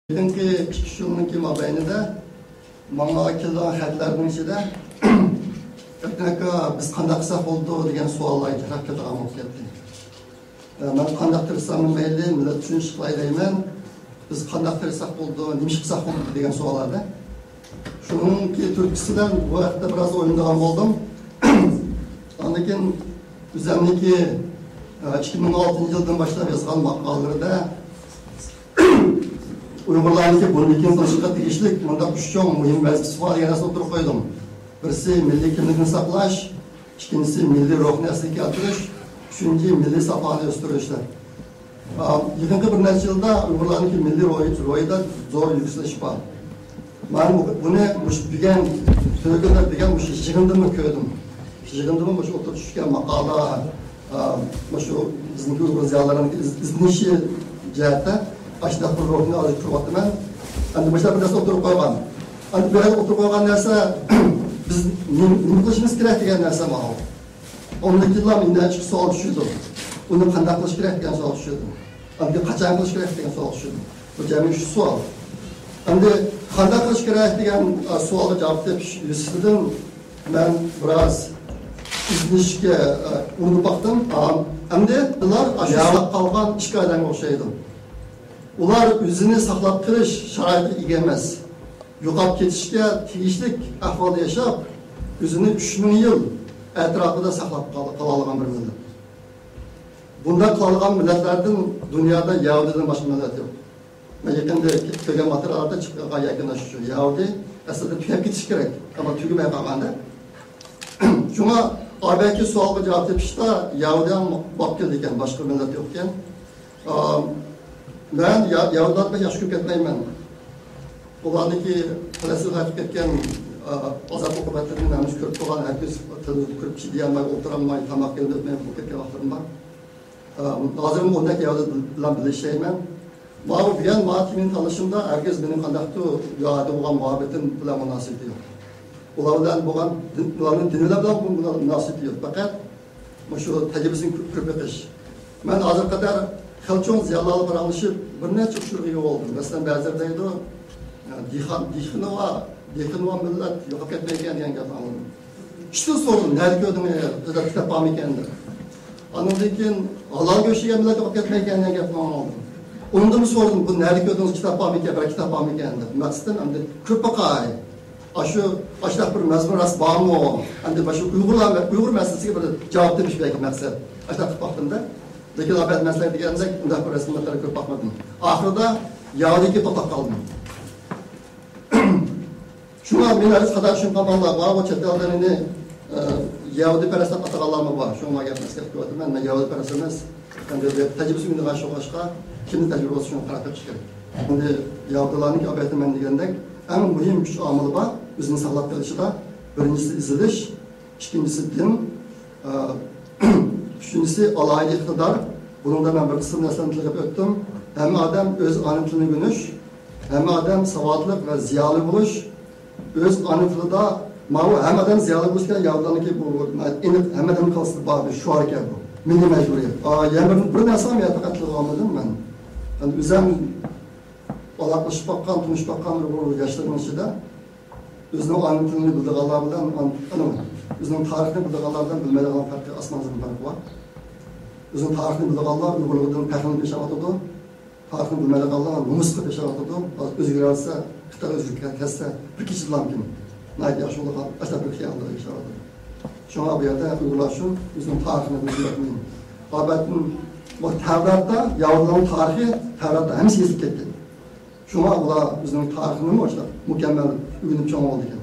Bugünkü 2 yılınki mabeynida manga kelgan xatlarning ichida biz qanday qilsak bo'ldi degan savollar kelgan bo'lib ketdi. Men qanday qilsam mayli, millat uchun ishqilay deyman. Biz qanday qilsak bo'ldi, nima qilsak bo'ldi degan savollarda. Shuningki turkisidan bu vaqtda biroz o'ylagan bo'ldim. Ondan keyin o'zimniki 2016-yildan boshlab yozgan maqolalarda Uyg'urlarniki bundan qilishga tegishli bunda 3 chong muhim vazifa bor degan narsani o'tirib qo'ydim. Birisi milliy kimlikni saqlash, ikkinchisi milliy ruhni asliga keltirish, üçüncü milliy safhani o'stirishdir. Yaqinqi bir necha yilda Uyg'urlarniki milliy ro'yida zo'r yuksalish bor. Men buni degan so'zlar degan yig'indimni ko'rdim. Yig'indimni shu o'tirib tushgan maqola, shu bizning Uyg'ur ziyolilarining iznishi jihatda aşağıda programını alıp kurbattıman. Hani başta bir narsa oturup koygan. Hani bir yerde oturup koygan narsa biz ne kılışımız gerek diyen narsa mı? Ondaki yıllar inden çıkıp soğuk düşüyordu. Onu kandak kılış gerek diyen soğuk düşüyordu. Hani kaçan kılış gerek diyen soğuk düşüyordu. Bu cami şu sual. Hani kandak kılış gerek diyen sualı cevap deyip istedim. Ben biraz iznişke unup baktım. Hem de bunlar aşağıda kalgan işgalden olsaydım. Ular özünü saklap kırış şaraiti ega emas. Yo'qolib ketishga tegishlik ahvolda yashab, o'zini 3000 yil atrofida saqlab qolgan bir millat. Bunda qolgan millatlardan dunyoda Yahudidan boshqa millat yo'q. Men yaqinda ko'rgan materiallarda chiqqan yaqinlashuv Yahudi aslida tugab ketish kerak, ammo tugamay qolganda. Shunga oybaki savolga javob topishda Yahudidan boqib keldi ekan, boshqa millat yo'q ekan. Ben Yahudilarga yaxshi ko'p ketmayman. Ularniki Falastin qaytib ketgan azob uqubatlarni namiz ko'rib turgan, herkes ko'rib chidayolmay, o'tirolmay, tamoq yeyolmay bo'lib ketgan vaqtlarim bor. Hozir undagi Yahudi bilan bilishmayman. Mana bu bilan mening tanishimda herkes mening qandaqdir Yahudi bo'lgan muhabbatim bilan munosabati yo'q. Ular bilan bo'lgan ularning dinilar bilan munosabati yo'q. Faqat shu tajribasini ko'paytirish. Men hozir qadar Xalçon ziyarlarla paylaşıp bir neçe uçurga oldum. Mesela bazıları deydi o, Dixinova millet yok etmeyken diyen gap aldım. İşte sordum, nerede gördün ya, kitap almayken de. Anladığım halal göçüge millet yok etmeyken diyen gap aldım. Onu da mı sordum, bu nerede gördünüz kitap almayken, bir kitap almayken de. Maksatım, hem de Kırpakay. Aşağıda bir mezmun rast bağ mı o? Hem de başı Uygur meselesiyle bir cevap demiş belki maksat. Aşağıda baktığımda. Lekin abad mesele deganda unda bir rasmlarga ko'p bakmadim. Oxirida Yahudiga to'xtab qoldim. Shunga men o'z qadar tushunganlar bor, bu chet elda meni Yahudi parastat ataganlarmi bor. Shunga gapirsak ko'rdim. Men Yahudi parast emas. Endi tajribasi meni boshqa kimning tajribasi shuni qarab chiqish kerak. Endi Yahudilarning abadi men degandek eng muhim kuch omili bor. O'zini saqlab qolishida birinchisi izilish, ikkinchisi din, Üçüncüsü alaylı iktidar. Bunun da ben bir kısım neslentilip öttüm. Hem adam öz ana tilini günüş, hem adam savatlık ve ziyalı buluş, öz ana tilide mavu hem adam ziyalı buluşken yavrularındaki bu inip hem adam kalsın bağlı şu hareket bu. Milli mecburiyet. Yani bir nesam ya takatlık olmadım ben. Yani üzem alaklaşıp bakkan, tunuşup bakkan bu yaşlarımın içinde özünün ana tilini bildiğalardan, özünün tarihini bildiğalardan bilmeli olan farkı, asmanızın farkı var. Özünün tarihini bildiğalar, uyguladığı pekini peşe atıdı. Tarihini bilmeli olan Mumus'u peşe atıdı. Özgürlerse, kıta özgürlükler kesse, bir kişi lamkin. Naydi yaşı olur, aşağı bir şey aldı inşallah. Şuna bir yerde uygulaşın, özünün tarihini bildiğalarını. Abetin, bu Tevrat'ta, yavruların tarihi, Tevrat'ta hemisi yazıp gitti. Şuna ula özünün tarihini mi başlar? Mükemmel, ürünüp çoğun oldu iken.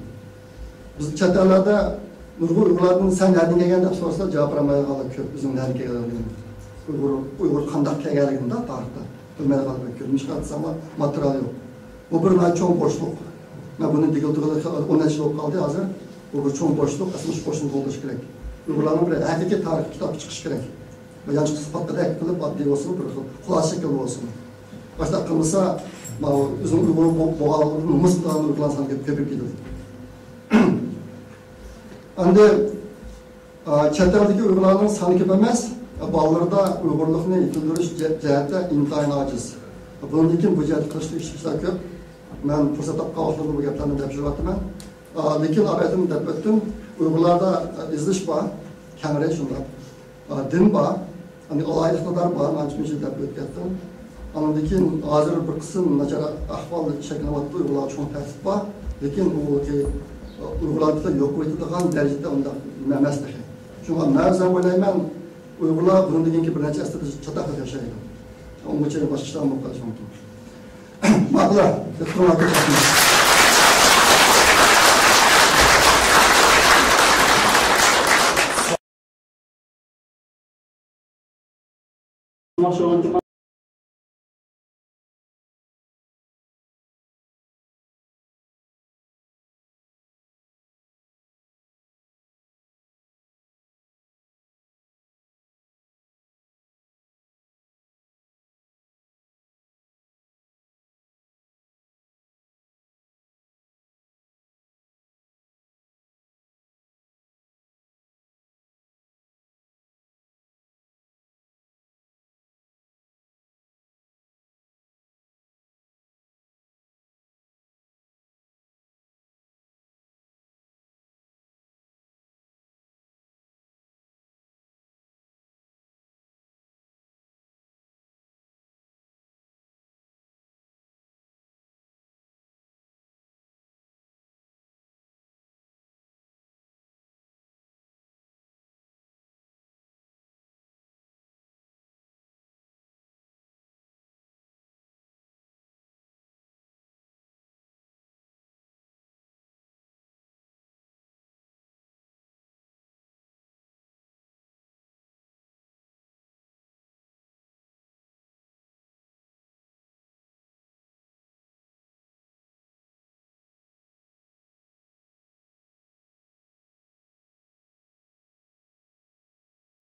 Biz çetelerde Nurgul uyguladığın sen nereden gelgen de sorsa cevap aramaya kalır köp bizim nereden gelgen. Uygur kandak gelgen de tarihte. Bilmeye kalır köp. Mişkat ama materyal yok. Bu bir nay çoğun boşluk. Ben bunun digildiği 10 yıl kaldı hazır. Bu bir çoğun boşluk, asılmış boşluk olduğu gerek. Uygulanan bir hakiki tarih kitabı çıkış gerek. Ve yanlış sıfatları ek kılıp adli olsun, bir kulak şekilde olsun. Başta kılmasa, uzun Uygur'un boğalarının mısırlarını uygulanan köpük gidiyor. Andi çetlerdeki uygulanan sanı köpemez, bağlarda Uygurluğunu yıkıldırış cihette imtihan aciz. Bunun için bu cihette kılıçlı işler köp. Ben fırsat tapıp kavuşturduğum bu geplerini tepşir battım ben. Lekin abetim tep öttüm. Uygurlarda izliş bağ, kemre şunlar. Din bağ, hani olay iktidar bağ, ben çıkmışı tep ötgettim. Anadaki hazır bir kısım nacara ahval şeklinde battı Uygurlar çoğun tersip bağ. Lekin o ki Uygurlarda yok ettiğin derecede onda memeslik. Çünkü mevzen olayman Uygurlar bunun degen ki bir neçe esnada çataklık yaşaydı. Onun için başka işler mi karşı mümkün? Mağla, yatırım hakkı çekmiş.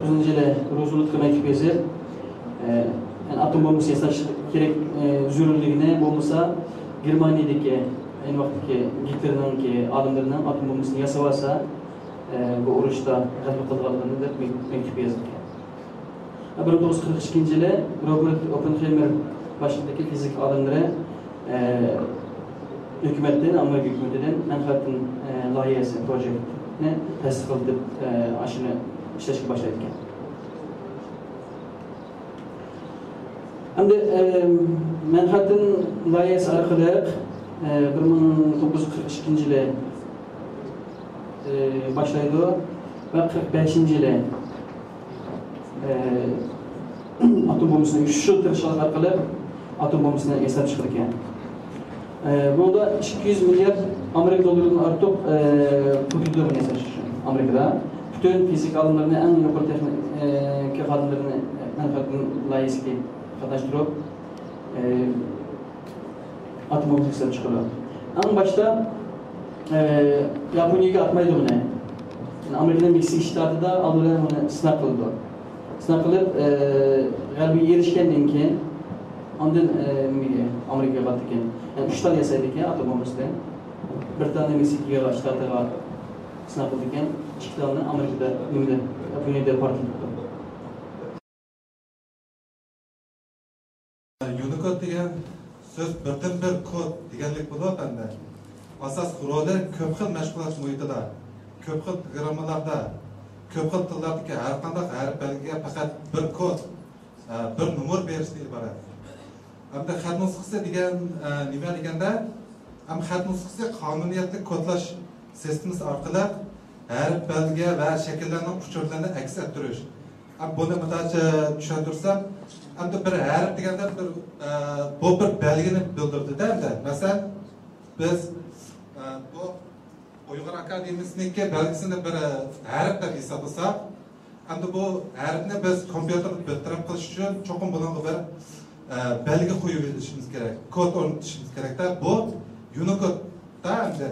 Öncelikle rozuluk kırmak bezi, yani atom bombası yasaş gerek zürürlüğüne bombasa Germanya'daki aynı vakitteki Hitler'in ki adamlarının atom bombasını yasavasa bu oruçta tatbik kılgınlığını da mektup yazdık. 1942 yılı Robert Oppenheimer başındaki fizik adamları hükümetten, Amerika hükümetinden Manhattan layihesi, projektini tasdik edip aşını işleşik başladık. Şimdi Manhattan layihesi arkalık 1942 yılı başlaydı ve 45 yılı atom bombasını 3 yıl tırışalık arkalık atom bombasını hesap çıkırdık yani. Bunda 200 milyar Amerika dolarının artıp kurtulduğunu hesap Amerika'da. Bütün fizik alanlarını en yukarı teknik alanlarını Manhattan layihesi katlaştırıp atom bombası hesap çıkırıyor. En başta Japonya'ya atmaydı bunu. Yani Amerika'nın Meksik ştatı da alırlar onu sınav kıldı. Sınav qilib, g'alabga erishgandan keyin ondan Amerikaga bordi ekan. Yani 3 tane yasaydi ekan avtomobilda. Bir tane Meksika shtatiga sınav qildi ekan, 2 tane Amerikada Yaponiya partiyada. Unicode degan so'z birdan bir kod deganlik bo'lyapti endi. Asos roli ko'p xil mashg'ulot muhitida, ko'p xil grammalarda, ko'p xil tillardagi har qanday harf belgiga faqat bir kod, bir nomer berishdan iborat. Hamda xat nusxasi degan nima deganda, ham xat nusxasi qonuniyatli kodlash sistemasi orqali harf belgiga va shakllarning uchurlarini aks ettirish. Buni mutlaqo tushuntirsam, hamda bir harf deganda bu bir belgini bildirdi-da. Masalan, biz bu Uyg'ur akademiyasiniki belgisini bir harf deb hisoblasak, hamda bu harfni biz kompyuterda bittirib qilish uchun cho'qim bunga bir belgi qo'yib berishimiz kerak, kod o'rnatishimiz kerak-da. Bu Unicode-da endi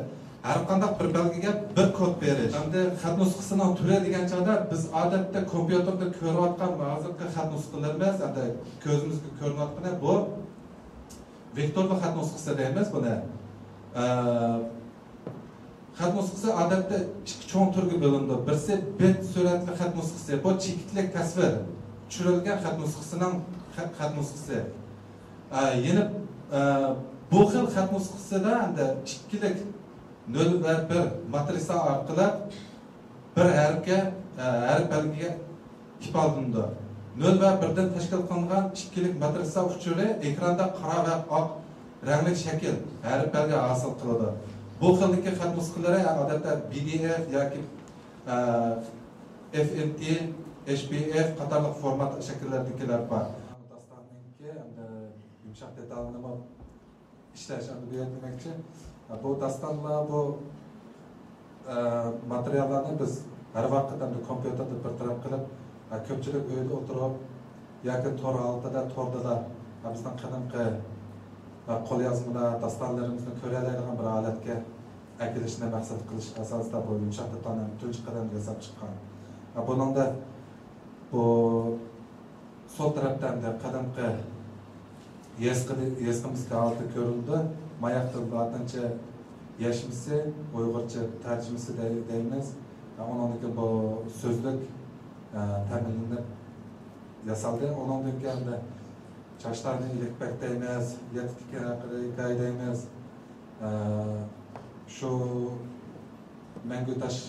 har qanday bir belgiga bir kod berish. Endi xat nusxasining turi degan chog'da biz odatda kompyuterda ko'rayotgan hozirgi xat nusxalarimiz, endi ko'zimizga ko'rinayotgan bu vektorli xat nusxasi deymiz buni. Xat nusxasi odatda ikki cho'ng turga bo'lindi. Birisi bit suratli xat nusxasi, bu chekitlik tasvir tushirilgan xat nusxasining xat nusxasi. Yana bu xil xat nusxasida endi ikkilik 0 va 1 matrisa orqali bir harfga, harf belgiga ifodalandi. 0 va 1 dan tashkil qilingan ikkilik matrisa uchuri ekranda qora va oq rangli shakl harf belgi hosil qiladi. Bu xildagi xat nusxalari odatda PDF yoki FNT, HPF qatorli format shakllardagilar bor. Dastonninki endi yumshoq detalni ishlash demoqchi. Bu dastonlar, bu materiallarni biz har vaqt kompyuterda bir taraf qilib, ko'pchilik uyda o'tirib yoki tor altida, torda bizning qadimgi qo'lyozmalar, dastonlarimizni ko'ra oladigan bir holatga akilishni maqsad qilish asosida bu yumshoq detalni tunji qadam yasab chiqqan. Buningda bu sol tarafdan qadimgi yezqimizga oldi ko'rildi. Mayaqtil latincha yashmisi, Uyg'urcha tarjimasi deymiz. Onunki bu so'zlik ta'minlanib yasaldi. Onundan keyin chashlarni ilikpak deymiz, yetkikay deymiz. Shu mangu tash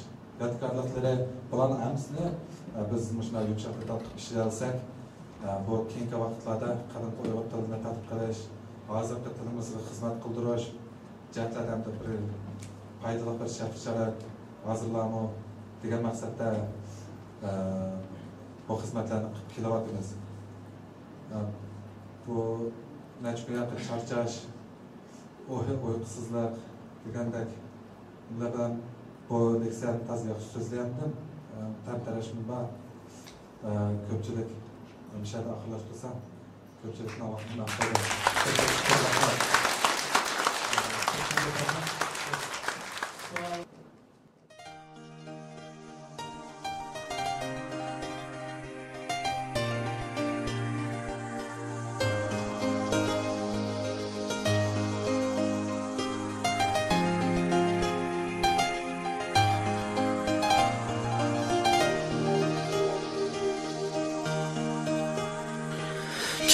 yodgorliklari bularni hammasini biz shunday yumshoq qilib ishlasak, bu keyingi vaqtlarda qadimgi Uyg'ur tilini tadqiq qilish, hozirgi tilimizga xizmat qildirish jihatlardan bir foydali bir shart-sharoit hozirlami degan maqsadda bu xizmatlarni qilib kelyapmiz. Bu najmiyat charchash, uyqusizlik degandek bular bilan bu leksiyani tez yaxshi so'zlayapman. Tartarashim bor. Ko'pchilik mishada oxirlashtirsam, ko'pchilikni vaqtini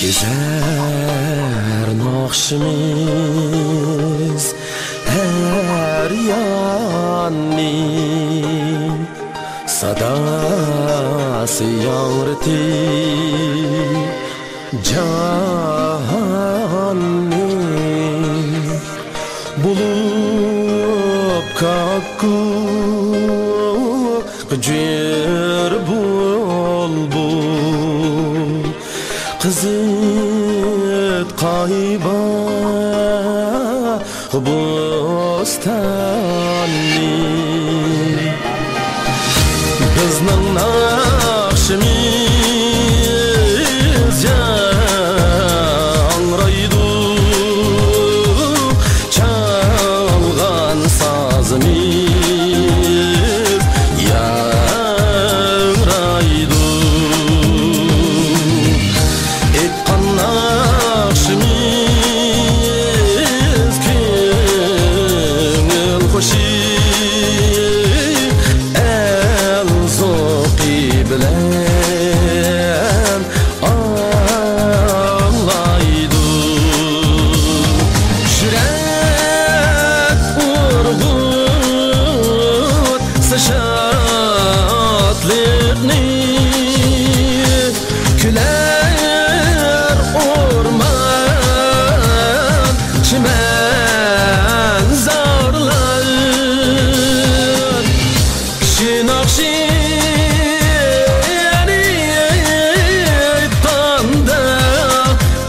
Gezer nakşimiz her yanni sadası yavreti canni bulup kakku gıcır bulbul Kızıt kayba bostanni Bizning naqshimiz yangraydi Çalgan sazimiz yangraydi aşıqni Küler orman Çimen zarlar Kişi nakşini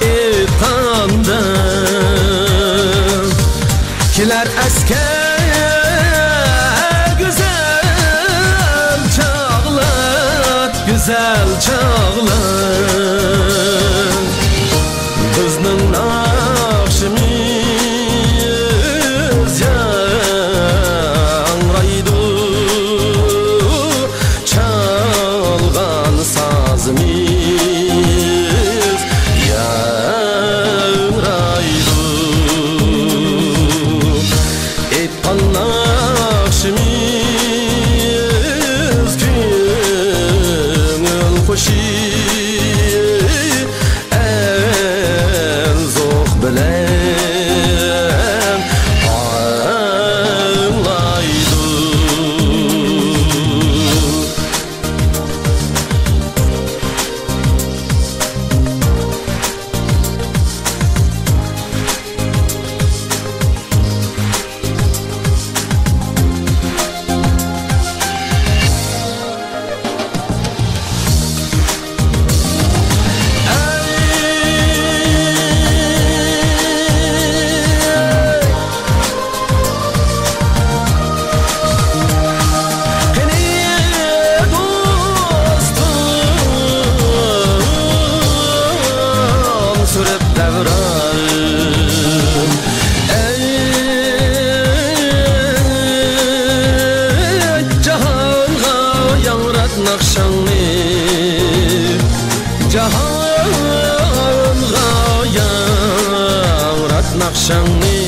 itanda Kiler asker güzel çağlar Güzel çağlar Bizning naqshimiz yangraydi Çalgan sazimiz yangraydi Etgan naqshimiz ko'ngil xo'shi bilen ağlaydı Nakşanni Cahan'a yavrat nakşanni